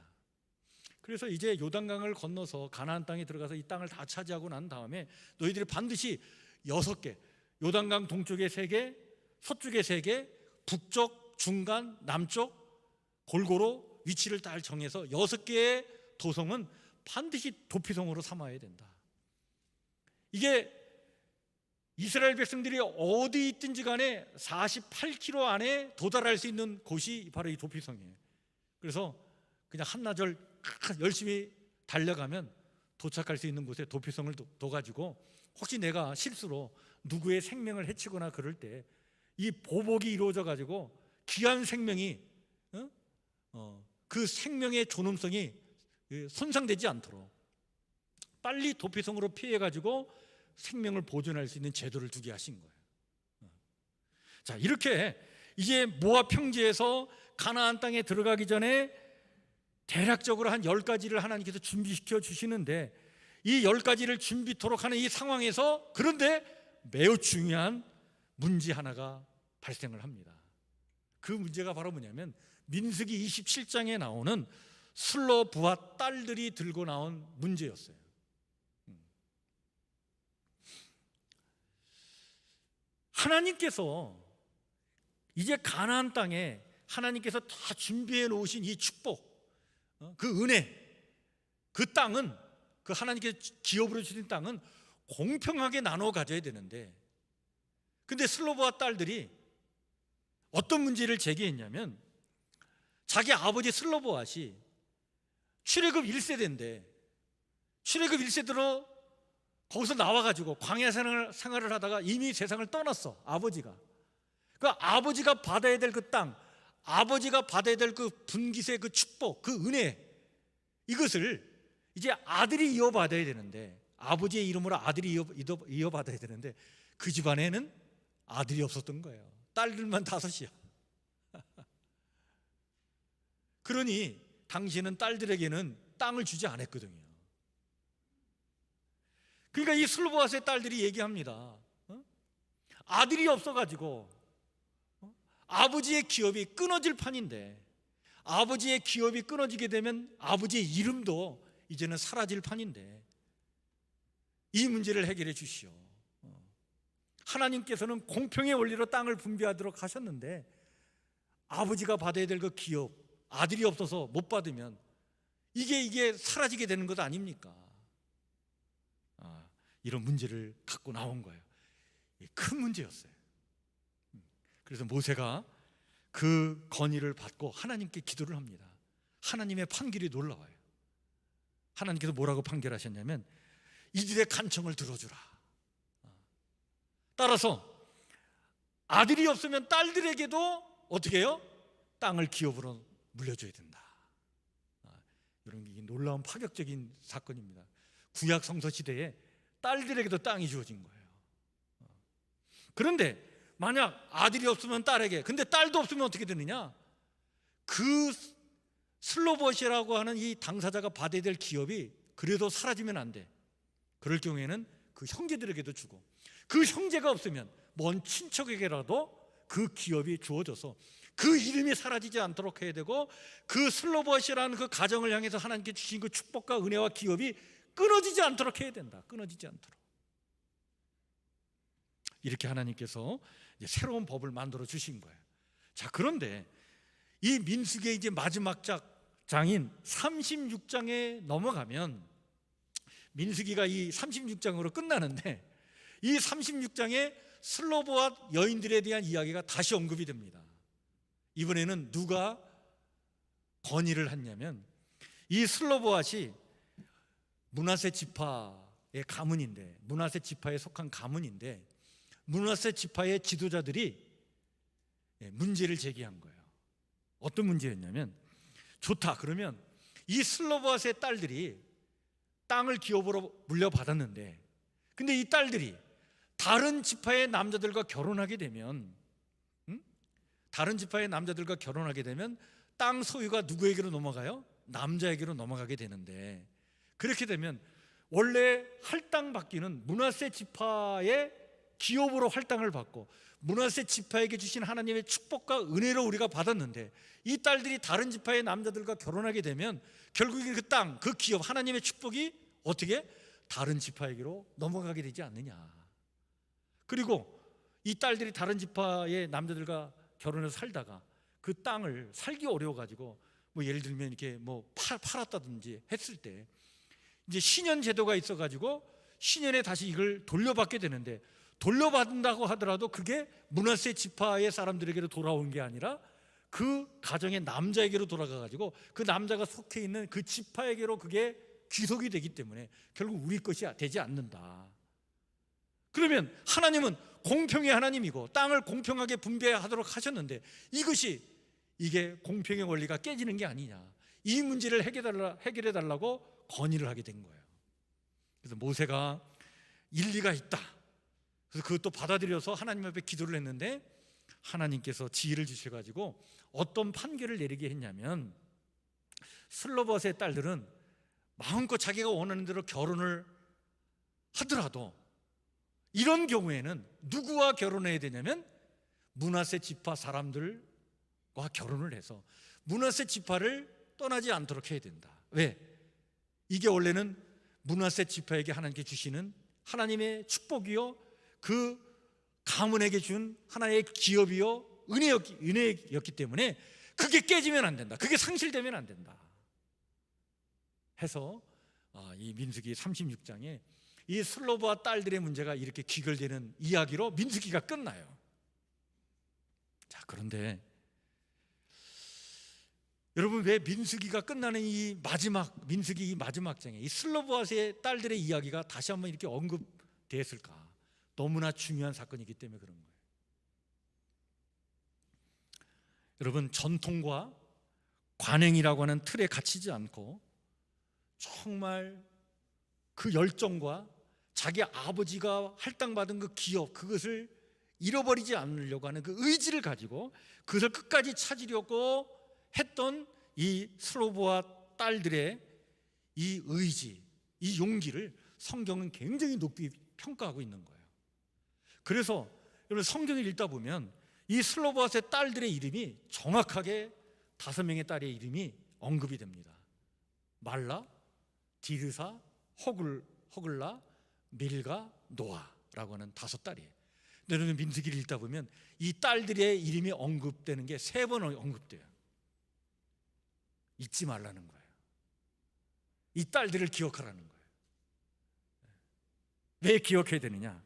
그래서 이제 요단강을 건너서 가나안 땅에 들어가서 이 땅을 다 차지하고 난 다음에 너희들이 반드시 6개, 요단강 동쪽에 3개, 서쪽에 3개, 북쪽, 중간, 남쪽 골고루 위치를 잘 정해서 6개의 도성은 반드시 도피성으로 삼아야 된다. 이게 이스라엘 백성들이 어디 있든지 간에 48km 안에 도달할 수 있는 곳이 바로 이 도피성이에요. 그래서 그냥 한나절 열심히 달려가면 도착할 수 있는 곳에 도피성을 둬가지고 혹시 내가 실수로 누구의 생명을 해치거나 그럴 때 이 보복이 이루어져 가지고 귀한 생명이 그 생명의 존엄성이 손상되지 않도록 빨리 도피성으로 피해 가지고 생명을 보존할 수 있는 제도를 두게 하신 거예요. 자, 이렇게 이제 모압 평지에서 가나안 땅에 들어가기 전에 대략적으로 한 10가지를 하나님께서 준비시켜 주시는데 이 10가지를 준비토록 하는 이 상황에서 그런데 매우 중요한 문제 하나가 발생을 합니다. 그 문제가 바로 뭐냐면 민수기 27장에 나오는 슬로 부하 딸들이 들고 나온 문제였어요. 하나님께서 이제 가나안 땅에 하나님께서 다 준비해 놓으신 이 축복, 그 은혜, 그 땅은, 그 하나님께서 기업으로 주신 땅은 공평하게 나눠 가져야 되는데, 근데 슬로보아 딸들이 어떤 문제를 제기했냐면 자기 아버지 슬로보아시 출애굽 1세대인데 출애굽 1세대로 거기서 나와가지고 광야 생활을 하다가 이미 세상을 떠났어. 아버지가. 그 아버지가 받아야 될 그 땅, 아버지가 받아야 될 그 분깃의 그 축복, 그 은혜, 이것을 이제 아들이 이어받아야 되는데, 아버지의 이름으로 아들이 이어받아야 되는데 그 집안에는 아들이 없었던 거예요. 딸들만 5이야. 그러니 당신은 딸들에게는 땅을 주지 않았거든요. 그러니까 이 슬로보아스의 딸들이 얘기합니다. 아들이 없어가지고 아버지의 기업이 끊어질 판인데, 아버지의 기업이 끊어지게 되면 아버지의 이름도 이제는 사라질 판인데 이 문제를 해결해 주시오. 하나님께서는 공평의 원리로 땅을 분배하도록 하셨는데 아버지가 받아야 될 그 기업, 아들이 없어서 못 받으면 이게 사라지게 되는 것 아닙니까? 이런 문제를 갖고 나온 거예요. 큰 문제였어요. 그래서 모세가 그 건의를 받고 하나님께 기도를 합니다. 하나님의 판결이 놀라워요. 하나님께서 뭐라고 판결하셨냐면 이들의 간청을 들어주라. 따라서 아들이 없으면 딸들에게도 어떻게 해요? 땅을 기업으로 물려줘야 된다. 여러분, 이게 놀라운 파격적인 사건입니다. 구약 성서 시대에 딸들에게도 땅이 주어진 거예요. 그런데 만약 아들이 없으면 딸에게, 근데 딸도 없으면 어떻게 되느냐? 그 슬로보시라고 하는 이 당사자가 받아야 될 기업이 그래도 사라지면 안 돼. 그럴 경우에는 그 형제들에게도 주고, 그 형제가 없으면 먼 친척에게라도 그 기업이 주어져서 그 이름이 사라지지 않도록 해야 되고, 그 슬로보시라는 그 가정을 향해서 하나님께 주신 그 축복과 은혜와 기업이 끊어지지 않도록 해야 된다. 끊어지지 않도록. 이렇게 하나님께서 이제 새로운 법을 만들어 주신 거예요. 자, 그런데 이 민수기의 이제 마지막 장인 36장에 넘어가면, 민수기가 이 36장으로 끝나는데 이 36장에 슬로보아 여인들에 대한 이야기가 다시 언급이 됩니다. 이번에는 누가 건의를 했냐면 이 슬로보아시 므낫세 지파의 가문인데, 므낫세 지파에 속한 가문인데, 므낫세 지파의 지도자들이 문제를 제기한 거예요. 어떤 문제였냐면, 좋다, 그러면 이 슬로보아스의 딸들이 땅을 기업으로 물려받았는데, 근데 이 딸들이 다른 지파의 남자들과 결혼하게 되면, 다른 지파의 남자들과 결혼하게 되면 땅 소유가 누구에게로 넘어가요? 남자에게로 넘어가게 되는데, 그렇게 되면 원래 할당 받기는 므낫세 지파의 기업으로 할당을 받고 므낫세 지파에게 주신 하나님의 축복과 은혜로 우리가 받았는데, 이 딸들이 다른 지파의 남자들과 결혼하게 되면 결국에 그 땅, 그 기업, 하나님의 축복이 어떻게 다른 지파에게로 넘어가게 되지 않느냐. 그리고 이 딸들이 다른 지파의 남자들과 결혼해서 살다가 그 땅을 살기 어려워가지고 뭐 예를 들면 이렇게 뭐 팔았다든지 했을 때 이제 신년 제도가 있어가지고 신년에 다시 이걸 돌려받게 되는데, 돌려받는다고 하더라도 그게 므낫세 지파의 사람들에게로 돌아온 게 아니라 그 가정의 남자에게로 돌아가가지고 그 남자가 속해 있는 그 지파에게로 그게 귀속이 되기 때문에 결국 우리 것이 되지 않는다. 그러면 하나님은 공평의 하나님이고 땅을 공평하게 분배하도록 하셨는데, 이게 공평의 원리가 깨지는 게 아니냐, 이 문제를 해결해 달라고 건의를 하게 된 거예요. 그래서 모세가 일리가 있다, 그래서 그것도 받아들여서 하나님 앞에 기도를 했는데, 하나님께서 지혜를 주셔가지고 어떤 판결을 내리게 했냐면, 슬로봇의 딸들은 마음껏 자기가 원하는 대로 결혼을 하더라도 이런 경우에는 누구와 결혼해야 되냐면 므낫세 지파 사람들과 결혼을 해서 므낫세 지파를 떠나지 않도록 해야 된다. 왜? 이게 원래는 므낫세 지파에게 하나님께 주시는 하나님의 축복이요, 그 가문에게 준 하나의 기업이요 은혜였기 때문에 그게 깨지면 안 된다, 그게 상실되면 안 된다 해서 이 민수기 36장에 이 슬로브와 딸들의 문제가 이렇게 귀결되는 이야기로 민수기가 끝나요. 자, 그런데 여러분, 왜 민수기가 끝나는 이 마지막 민수기 이 마지막 장에 이 슬로브와의 딸들의 이야기가 다시 한번 이렇게 언급되었을까? 너무나 중요한 사건이기 때문에 그런 거예요. 여러분, 전통과 관행이라고 하는 틀에 갇히지 않고 정말 그 열정과 자기 아버지가 할당받은 그 기업, 그것을 잃어버리지 않으려고 하는 그 의지를 가지고 그것을 끝까지 찾으려고 했던 이 슬로브와 딸들의 이 의지, 이 용기를 성경은 굉장히 높이 평가하고 있는 거예요. 그래서 여러분, 성경을 읽다 보면 이 슬로브와의 딸들의 이름이 정확하게 5명의 딸의 이름이 언급이 됩니다. 말라, 디르사, 허글라, 밀가, 노아라고 하는 5딸이에요. 근데 여러분, 민수기를 읽다 보면 이 딸들의 이름이 언급되는 게 3번 언급돼요. 잊지 말라는 거예요. 이 딸들을 기억하라는 거예요. 왜 기억해야 되느냐?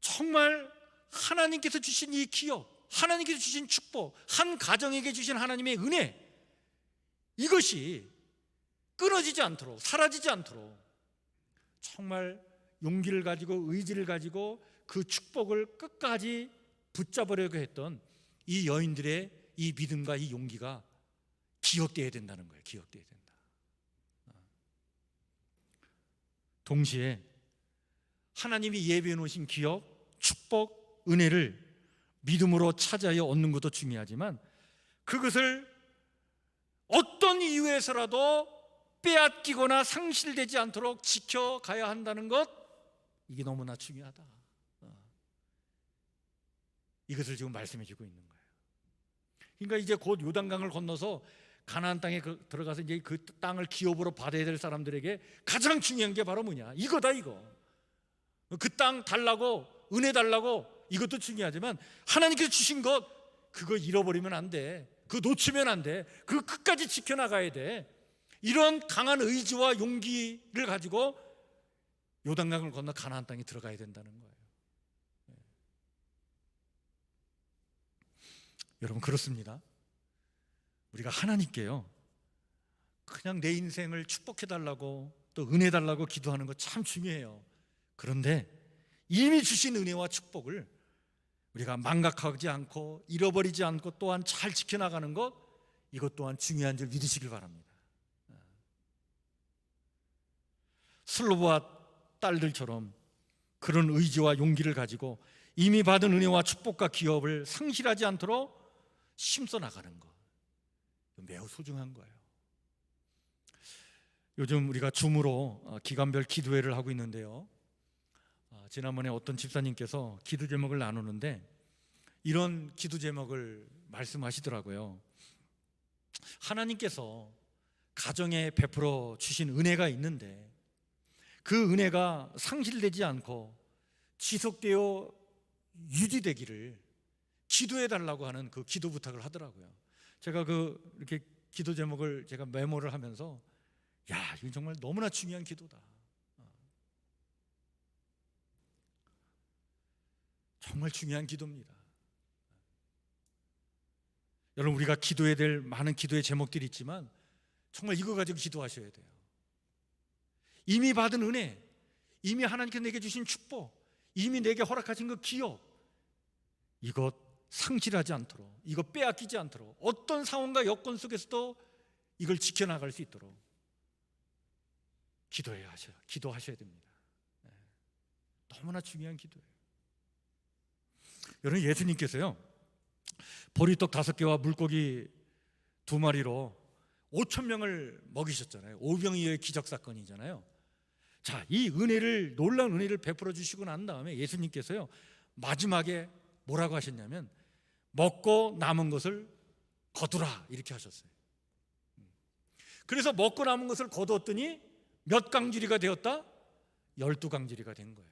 정말 하나님께서 주신 이 기업, 하나님께서 주신 축복, 한 가정에게 주신 하나님의 은혜, 이것이 끊어지지 않도록, 사라지지 않도록 정말 용기를 가지고 의지를 가지고 그 축복을 끝까지 붙잡으려고 했던 이 여인들의 이 믿음과 이 용기가 기억되어야 된다는 거예요. 기억되어야 된다. 동시에 하나님이 예비해 놓으신 기업, 축복, 은혜를 믿음으로 찾아야 얻는 것도 중요하지만 그것을 어떤 이유에서라도 빼앗기거나 상실되지 않도록 지켜가야 한다는 것, 이게 너무나 중요하다. 이것을 지금 말씀해 주고 있는 거예요. 그러니까 이제 곧 요단강을 건너서 가나안 땅에 들어가서 이제 그 땅을 기업으로 받아야 될 사람들에게 가장 중요한 게 바로 뭐냐? 이거다, 이거. 그 땅 달라고, 은혜 달라고, 이것도 중요하지만 하나님께서 주신 것, 그거 잃어버리면 안 돼. 그거 놓치면 안 돼. 그거 끝까지 지켜나가야 돼. 이런 강한 의지와 용기를 가지고 요단강을 건너 가나안 땅에 들어가야 된다는 거예요. 여러분, 그렇습니다. 우리가 하나님께요, 그냥 내 인생을 축복해 달라고 또 은혜 달라고 기도하는 거 참 중요해요. 그런데 이미 주신 은혜와 축복을 우리가 망각하지 않고 잃어버리지 않고 또한 잘 지켜나가는 것, 이것 또한 중요한 줄 믿으시길 바랍니다. 슬로보아 딸들처럼 그런 의지와 용기를 가지고 이미 받은 은혜와 축복과 기업을 상실하지 않도록 심써 나가는 것, 매우 소중한 거예요. 요즘 우리가 줌으로 기간별 기도회를 하고 있는데요, 지난번에 어떤 집사님께서 기도 제목을 나누는데 이런 기도 제목을 말씀하시더라고요. 하나님께서 가정에 베풀어 주신 은혜가 있는데 그 은혜가 상실되지 않고 지속되어 유지되기를 기도해 달라고 하는 그 기도 부탁을 하더라고요. 제가 이렇게 기도 제목을 제가 메모를 하면서 야, 이건 정말 너무나 중요한 기도다. 정말 중요한 기도입니다. 여러분, 우리가 기도해야 될 많은 기도의 제목들이 있지만 정말 이거 가지고 기도하셔야 돼요. 이미 받은 은혜, 이미 하나님께서 내게 주신 축복, 이미 내게 허락하신 그 기업, 이것 상실하지 않도록, 이거 빼앗기지 않도록, 어떤 상황과 여건 속에서도 이걸 지켜나갈 수 있도록 기도하셔야 됩니다. 너무나 중요한 기도예요. 여러분, 예수님께서요 보리떡 5개와 물고기 2마리로 5,000명을 먹이셨잖아요. 오병이어의 기적사건이잖아요. 자, 이 은혜를, 놀라운 은혜를 베풀어 주시고 난 다음에 예수님께서요 마지막에 뭐라고 하셨냐면 먹고 남은 것을 거두라, 이렇게 하셨어요. 그래서 먹고 남은 것을 거두었더니 몇 강주리가 되었다? 12강주리가 된 거예요.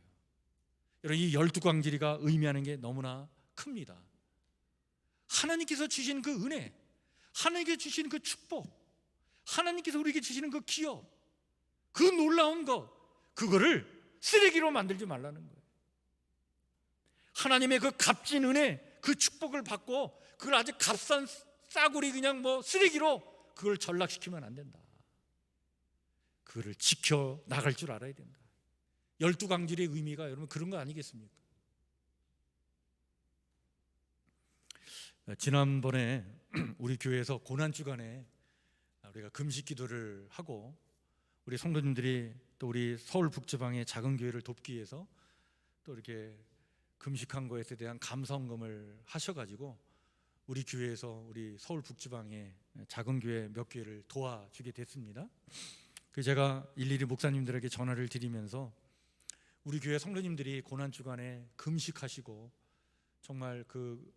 여러분, 이 12강주리가 의미하는 게 너무나 큽니다. 하나님께서 주신 그 은혜, 하나님께서 주신 그 축복, 하나님께서 우리에게 주시는 그 기업, 그 놀라운 것, 그거를 쓰레기로 만들지 말라는 거예요. 하나님의 그 값진 은혜, 그 축복을 받고 그걸 아주 값싼 싸구리 그냥 쓰레기로 그걸 전락시키면 안 된다. 그거를 지켜 나갈 줄 알아야 된다. 12강질의 의미가 여러분 그런 거 아니겠습니까? 지난번에 우리 교회에서 고난주간에 우리가 금식 기도를 하고 우리 성도님들이 또 우리 서울 북지방의 작은 교회를 돕기 위해서 또 이렇게 금식한 것에 대한 감사헌금을 하셔가지고 우리 교회에서 우리 서울 북지방의 작은 교회 몇 교회를 도와주게 됐습니다. 그래서 제가 일일이 목사님들에게 전화를 드리면서 우리 교회 성도님들이 고난주간에 금식하시고 정말 그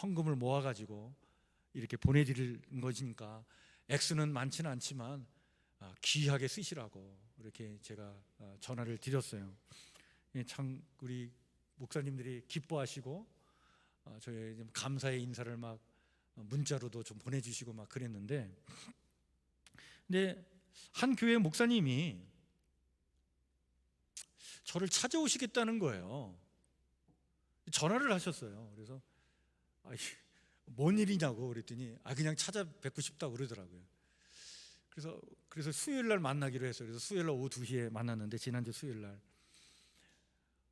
헌금을 모아가지고 이렇게 보내드리는 것이니까 액수는 많지는 않지만 귀하게 쓰시라고 이렇게 제가 전화를 드렸어요. 참 우리 목사님들이 기뻐하시고 저희 감사의 인사를 막 문자로도 좀 보내주시고 막 그랬는데, 근데 한 교회 목사님이 저를 찾아오시겠다는 거예요. 전화를 하셨어요. 그래서 뭔 일이냐고 그랬더니 그냥 찾아뵙고 싶다고 그러더라고요. 그래서 수요일 날 만나기로 했어요. 그래서 수요일 날 오후 2시에 만났는데, 지난주 수요일 날.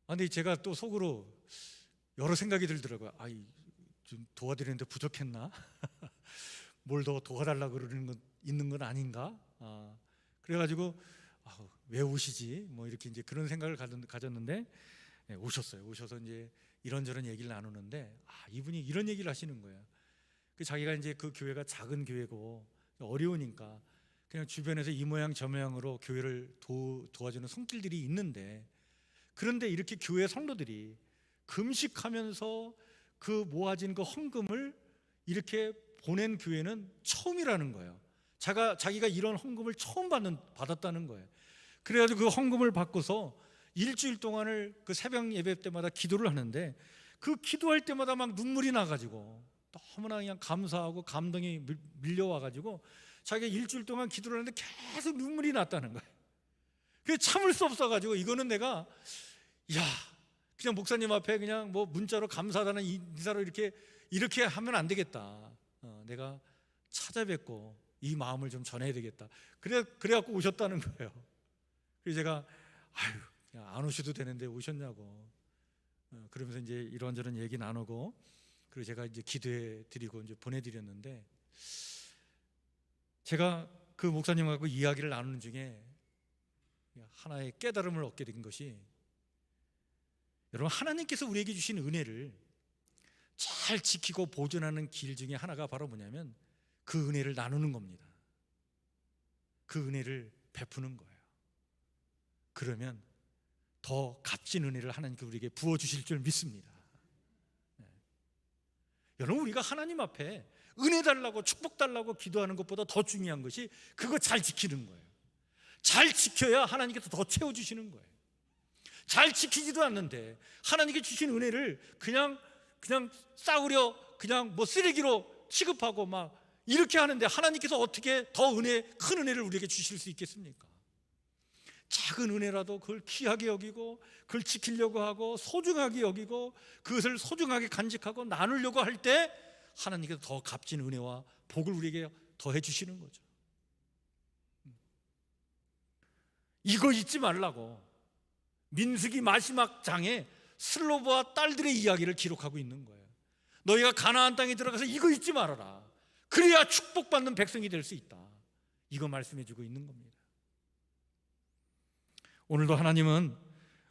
근데 제가 또 속으로 여러 생각이 들더라고요. 좀 도와드리는데 부족했나? 뭘 더 도와달라고 그러는 건 있는 건 아닌가? 그래가지고 왜 오시지? 뭐 이렇게 이제 그런 생각을 가졌는데 오셨어요. 오셔서 이제 이런저런 얘기를 나누는데 이분이 이런 얘기를 하시는 거예요. 자기가 이제 그 교회가 작은 교회고 어려우니까 그냥 주변에서 이 모양 저 모양으로 교회를 도와주는 손길들이 있는데, 그런데 이렇게 교회 성도들이 금식하면서 그 모아진 그 헌금을 이렇게 보낸 교회는 처음이라는 거예요. 자기가 이런 헌금을 처음 받았다는 거예요. 그래가지고 그 헌금을 받고서 일주일 동안을 그 새벽 예배 때마다 기도를 하는데, 그 기도할 때마다 막 눈물이 나가지고 너무나 그냥 감사하고 감동이 밀려와가지고 자기가 일주일 동안 기도를 하는데 계속 눈물이 났다는 거예요. 그게 참을 수 없어가지고 이거는 내가 그냥 목사님 앞에 그냥 문자로 감사하다는 인사로 이렇게 하면 안 되겠다. 내가 찾아뵙고 이 마음을 좀 전해야 되겠다. 그래갖고 오셨다는 거예요. 그래서 제가 그냥 안 오셔도 되는데 오셨냐고. 그러면서 이제 이런저런 얘기 나누고, 그리고 제가 이제 기도해 드리고 이제 보내드렸는데, 제가 그 목사님하고 이야기를 나누는 중에 하나의 깨달음을 얻게 된 것이, 여러분, 하나님께서 우리에게 주신 은혜를 잘 지키고 보존하는 길 중에 하나가 바로 뭐냐면 그 은혜를 나누는 겁니다. 그 은혜를 베푸는 거예요. 그러면 더 값진 은혜를 하나님께서 우리에게 부어주실 줄 믿습니다. 여러분, 우리가 하나님 앞에 은혜 달라고 축복 달라고 기도하는 것보다 더 중요한 것이 그거 잘 지키는 거예요. 잘 지켜야 하나님께서 더 채워주시는 거예요. 잘 지키지도 않는데 하나님께 주신 은혜를 그냥 싸구려 그냥 뭐 쓰레기로 취급하고 막 이렇게 하는데 하나님께서 어떻게 더 큰 은혜를 우리에게 주실 수 있겠습니까? 작은 은혜라도 그걸 귀하게 여기고 그걸 지키려고 하고 소중하게 여기고 그것을 소중하게 간직하고 나누려고 할 때 하나님께서 더 값진 은혜와 복을 우리에게 더해 주시는 거죠. 이거 잊지 말라고 민수기 마지막 장에 슬로브와 딸들의 이야기를 기록하고 있는 거예요. 너희가 가나안 땅에 들어가서 이거 잊지 말아라. 그래야 축복받는 백성이 될 수 있다. 이거 말씀해 주고 있는 겁니다. 오늘도 하나님은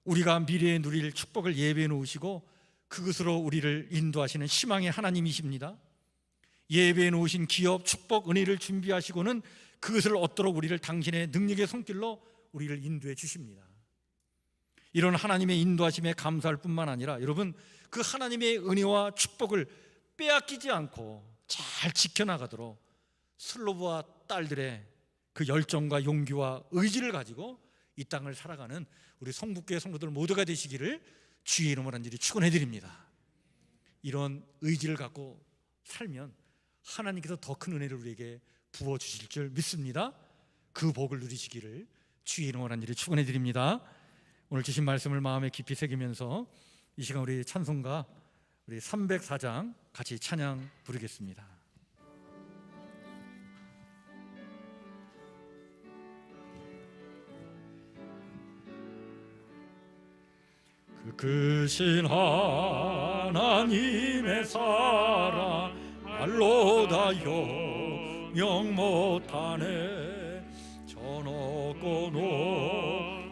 우리가 미래에 누릴 축복을 예배해 놓으시고 그것으로 우리를 인도하시는 희망의 하나님이십니다. 예배해 놓으신 기업, 축복, 은혜를 준비하시고는 그것을 얻도록 우리를 당신의 능력의 손길로 우리를 인도해 주십니다. 이런 하나님의 인도하심에 감사할 뿐만 아니라 여러분, 그 하나님의 은혜와 축복을 빼앗기지 않고 잘 지켜나가도록 슬로브와 딸들의 그 열정과 용기와 의지를 가지고 이 땅을 살아가는 우리 성북교회 성도들 모두가 되시기를 주의 이름으로 간절히 축원해 드립니다. 이런 의지를 갖고 살면 하나님께서 더 큰 은혜를 우리에게 부어주실 줄 믿습니다. 그 복을 누리시기를 주의 이름으로 간절히 축원해 드립니다. 오늘 주신 말씀을 마음에 깊이 새기면서 이 시간 우리 찬송가 우리 304장 같이 찬양 부르겠습니다. 그 크신 하나님의 사랑 말로 다 영영 못하네. 저 높고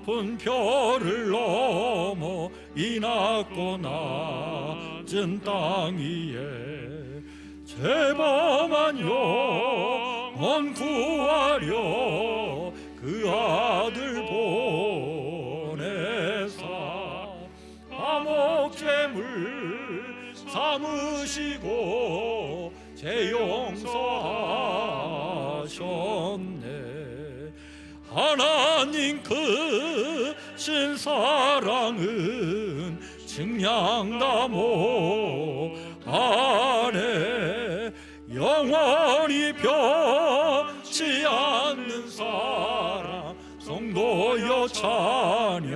높은 별을 넘어 이 낮고 낮은 땅 위에 죄범한 영혼 구하려 그 아들 보내사 감옥제물 삼으시고 죄 용서하셨네. 하나님 크신 사랑은 증량나무 안에 영원히 변치 않는 사랑 성도여 찬양하세.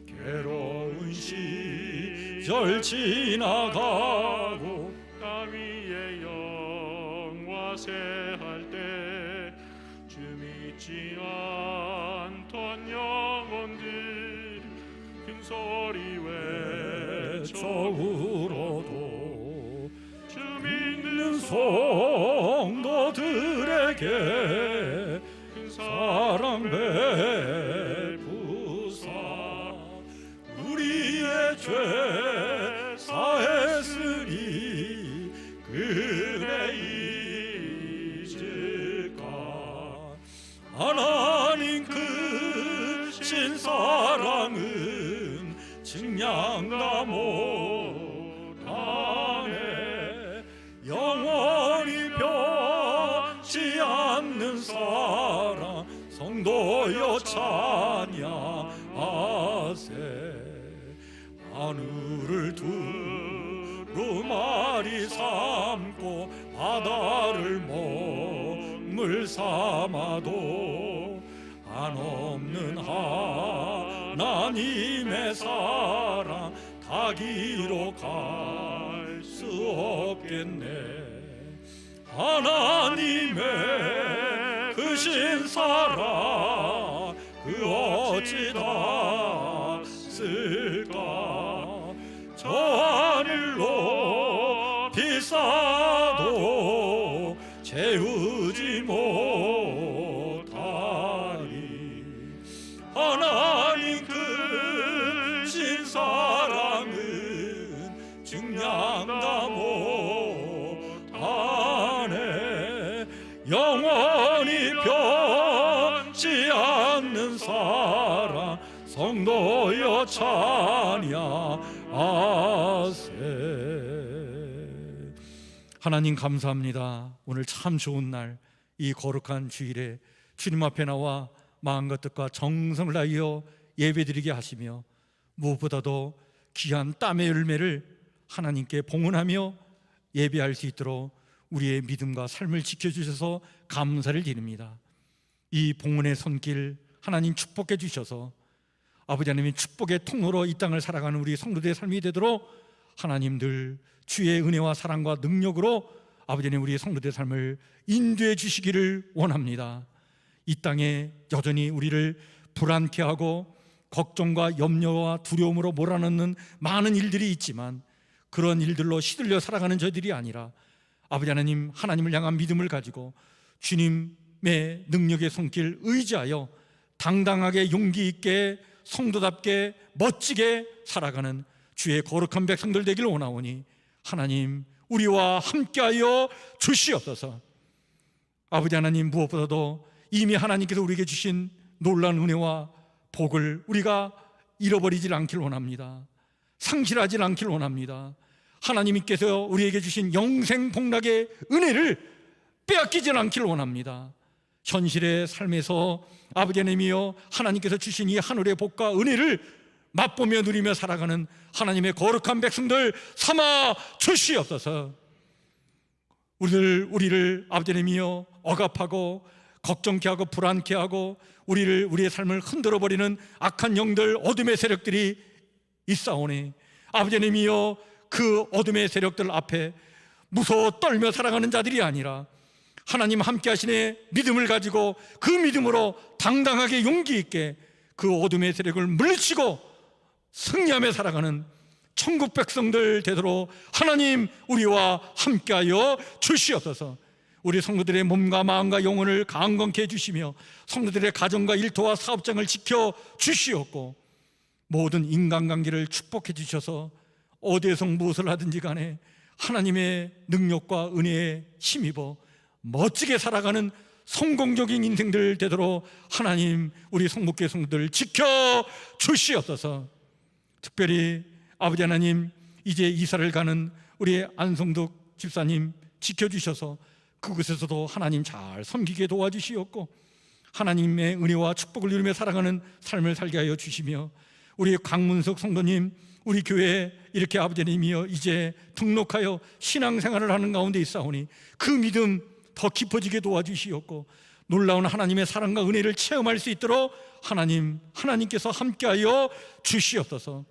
괴로운 시절 지나가고 땅 위에 영화세할 때 주 믿지 않던 영혼들 큰 소리 외쳐 울어도 주 믿는 성도들에게 큰 사랑 베푸사 우리의 죄 사했으니 그래 잊을까. 하나님 크신 사랑은 증량나무 안에 영원히 변치 않는 사랑 성도여 찬양하세. 하늘을 두루마리 삼고 바다를 먹물 삼아도 한없는 하나님의 사랑 다 기록할 수 없겠네. 하나님의 크신 사랑 그 어찌 다 쓸까. 저 하늘로 비싸도 채우지 못하 하나님 크신 사랑은 증량다 못하네. 영원히 변치 않는 사랑 성도여 찬양하세. 하나님 감사합니다. 오늘 참 좋은 날, 이 거룩한 주일에 주님 앞에 나와 마음과 뜻과 정성을 다하여 예배드리게 하시며, 무엇보다도 귀한 땀의 열매를 하나님께 봉헌하며 예배할 수 있도록 우리의 믿음과 삶을 지켜주셔서 감사를 드립니다. 이 봉헌의 손길 하나님 축복해 주셔서 아버지 하나님의 축복의 통로로 이 땅을 살아가는 우리 성도들의 삶이 되도록 하나님 늘 주의 은혜와 사랑과 능력으로 아버지 하나님 우리 성도들의 삶을 인도해 주시기를 원합니다. 이 땅에 여전히 우리를 불안케 하고 걱정과 염려와 두려움으로 몰아넣는 많은 일들이 있지만, 그런 일들로 시들려 살아가는 저희들이 아니라 아버지 하나님, 하나님을 향한 믿음을 가지고 주님의 능력의 손길 의지하여 당당하게 용기 있게 성도답게 멋지게 살아가는 주의 거룩한 백성들 되기를 원하오니 하나님 우리와 함께하여 주시옵소서. 아버지 하나님, 무엇보다도 이미 하나님께서 우리에게 주신 놀라운 은혜와 복을 우리가 잃어버리질 않길 원합니다. 상실하지 않길 원합니다. 하나님께서 우리에게 주신 영생 복락의 은혜를 빼앗기지 않길 원합니다. 현실의 삶에서 아버지 하나님이여 하나님께서 주신 이 하늘의 복과 은혜를 맛보며 누리며 살아가는 하나님의 거룩한 백성들 삼아 주시옵소서. 우리를 아버지 하나님이여 억압하고 걱정케 하고 불안케 하고 우리의 삶을 흔들어버리는 악한 영들, 어둠의 세력들이 있사오니 아버지 하나님이여 그 어둠의 세력들 앞에 무서워 떨며 살아가는 자들이 아니라 하나님 함께 하시네 믿음을 가지고 그 믿음으로 당당하게 용기 있게 그 어둠의 세력을 물리치고 승리하며 살아가는 천국 백성들 되도록 하나님 우리와 함께하여 주시옵소서. 우리 성도들의 몸과 마음과 영혼을 강건케 해주시며 성도들의 가정과 일터와 사업장을 지켜 주시옵고, 모든 인간관계를 축복해 주셔서 어디에서 무엇을 하든지 간에 하나님의 능력과 은혜에 힘입어 멋지게 살아가는 성공적인 인생들 되도록 하나님 우리 성목교회 성도들 지켜 주시옵소서. 특별히 아버지 하나님, 이제 이사를 가는 우리 안성덕 집사님 지켜주셔서 그곳에서도 하나님 잘 섬기게 도와주시옵고 하나님의 은혜와 축복을 누리며 살아가는 삶을 살게 하여 주시며, 우리 강문석 성도님, 우리 교회에 이렇게 아버지 하나님이여 이제 등록하여 신앙생활을 하는 가운데 있사오니 그 믿음 더 깊어지게 도와주시옵고 놀라운 하나님의 사랑과 은혜를 체험할 수 있도록 하나님께서 함께하여 주시옵소서.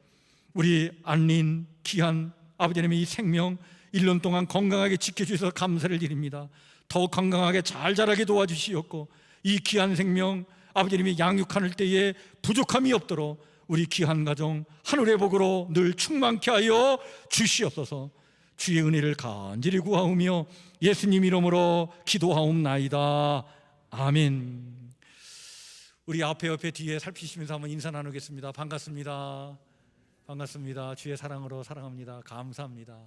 우리 안린 귀한 아버지 하나님의 이 생명 1년 동안 건강하게 지켜주셔서 감사를 드립니다. 더욱 건강하게 잘 자라게 도와주시옵고 이 귀한 생명 아버지 하나님이 양육할 때에 부족함이 없도록 우리 귀한 가정 하늘의 복으로 늘 충만케 하여 주시옵소서. 주의 은혜를 간절히 구하오며 예수님 이름으로 기도하옵나이다. 아멘. 우리 앞에 뒤에 살피시면서 한번 인사 나누겠습니다. 반갑습니다. 반갑습니다. 주의 사랑으로 사랑합니다. 감사합니다.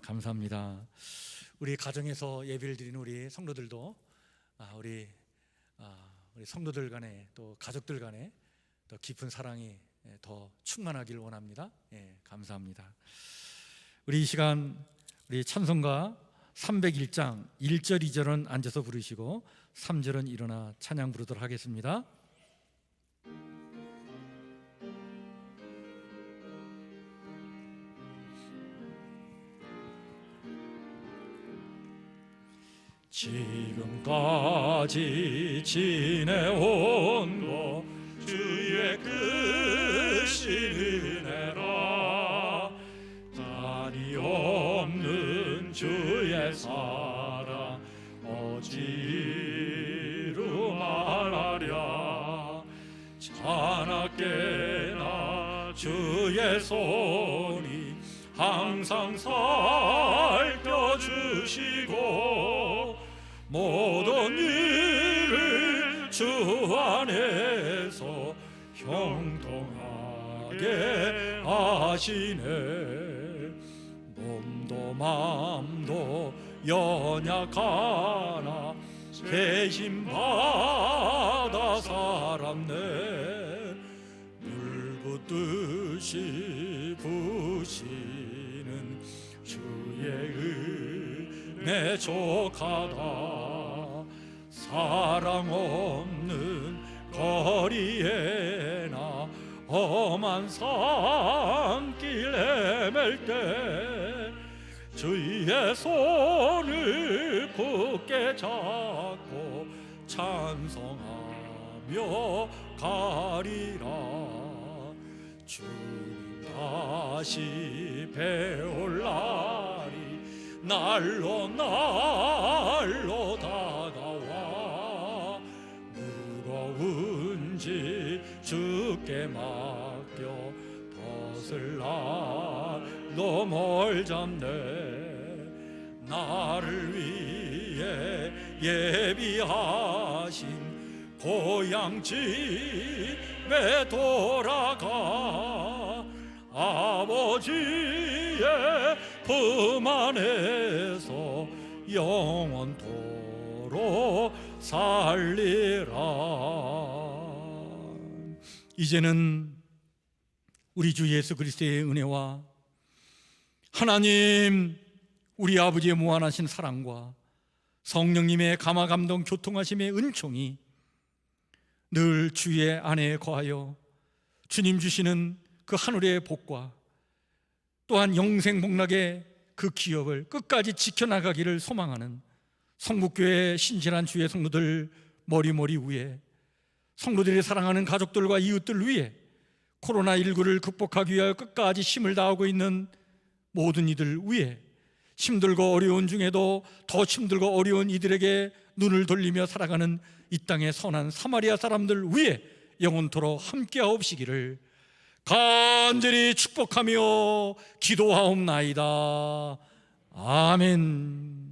감사합니다. 우리 가정에서 예배를 드리는 우리 성도들도 우리 성도들 간에 또 가족들 간에 더 깊은 사랑이 더 충만하길 원합니다. 감사합니다. 우리 이 시간 우리 찬송가 301장 1절 2절은 앉아서 부르시고 3절은 일어나 찬양 부르도록 하겠습니다. 지금까지 지내온 것 주의 크신 은혜라, 단이 없는 주의 사랑 어찌로 말하랴. 자나깨나 주의 손이 항상 살펴주시고 모든 일을 주 안에서 형통하게 하시네. 몸도 맘도 연약하나 대신 받아 살았네. 물붓듯이 부시는 주의 은혜 족하다. 사랑 없는 거리에나 험한 산길 헤맬 때 주의 손을 굳게 잡고 찬송하며 가리라. 주님 다시 배올 날이 날로 날로 다가와. 무거운 짐 주께 맡겨 벗을 날도 멀잡네. 나를 위해 예비하신 고향 집에 돌아가 아버지의 품 안에서 영원토록 살리라. 이제는 우리 주 예수 그리스도의 은혜와 하나님 우리 아버지의 무한하신 사랑과 성령님의 감화 감동 교통하심의 은총이 늘 주의 안에 거하여 주님 주시는 그 하늘의 복과 또한 영생 복락의 그 기업을 끝까지 지켜나가기를 소망하는 성북교회 신실한 주의 성도들 머리머리 위에, 성도들이 사랑하는 가족들과 이웃들 위에 코로나19를 극복하기 위하여 끝까지 힘을 다하고 있는 모든 이들 위에, 힘들고 어려운 중에도 더 힘들고 어려운 이들에게 눈을 돌리며 살아가는 이 땅의 선한 사마리아 사람들 위에 영원토록 함께하옵시기를 간절히 축복하며 기도하옵나이다. 아멘.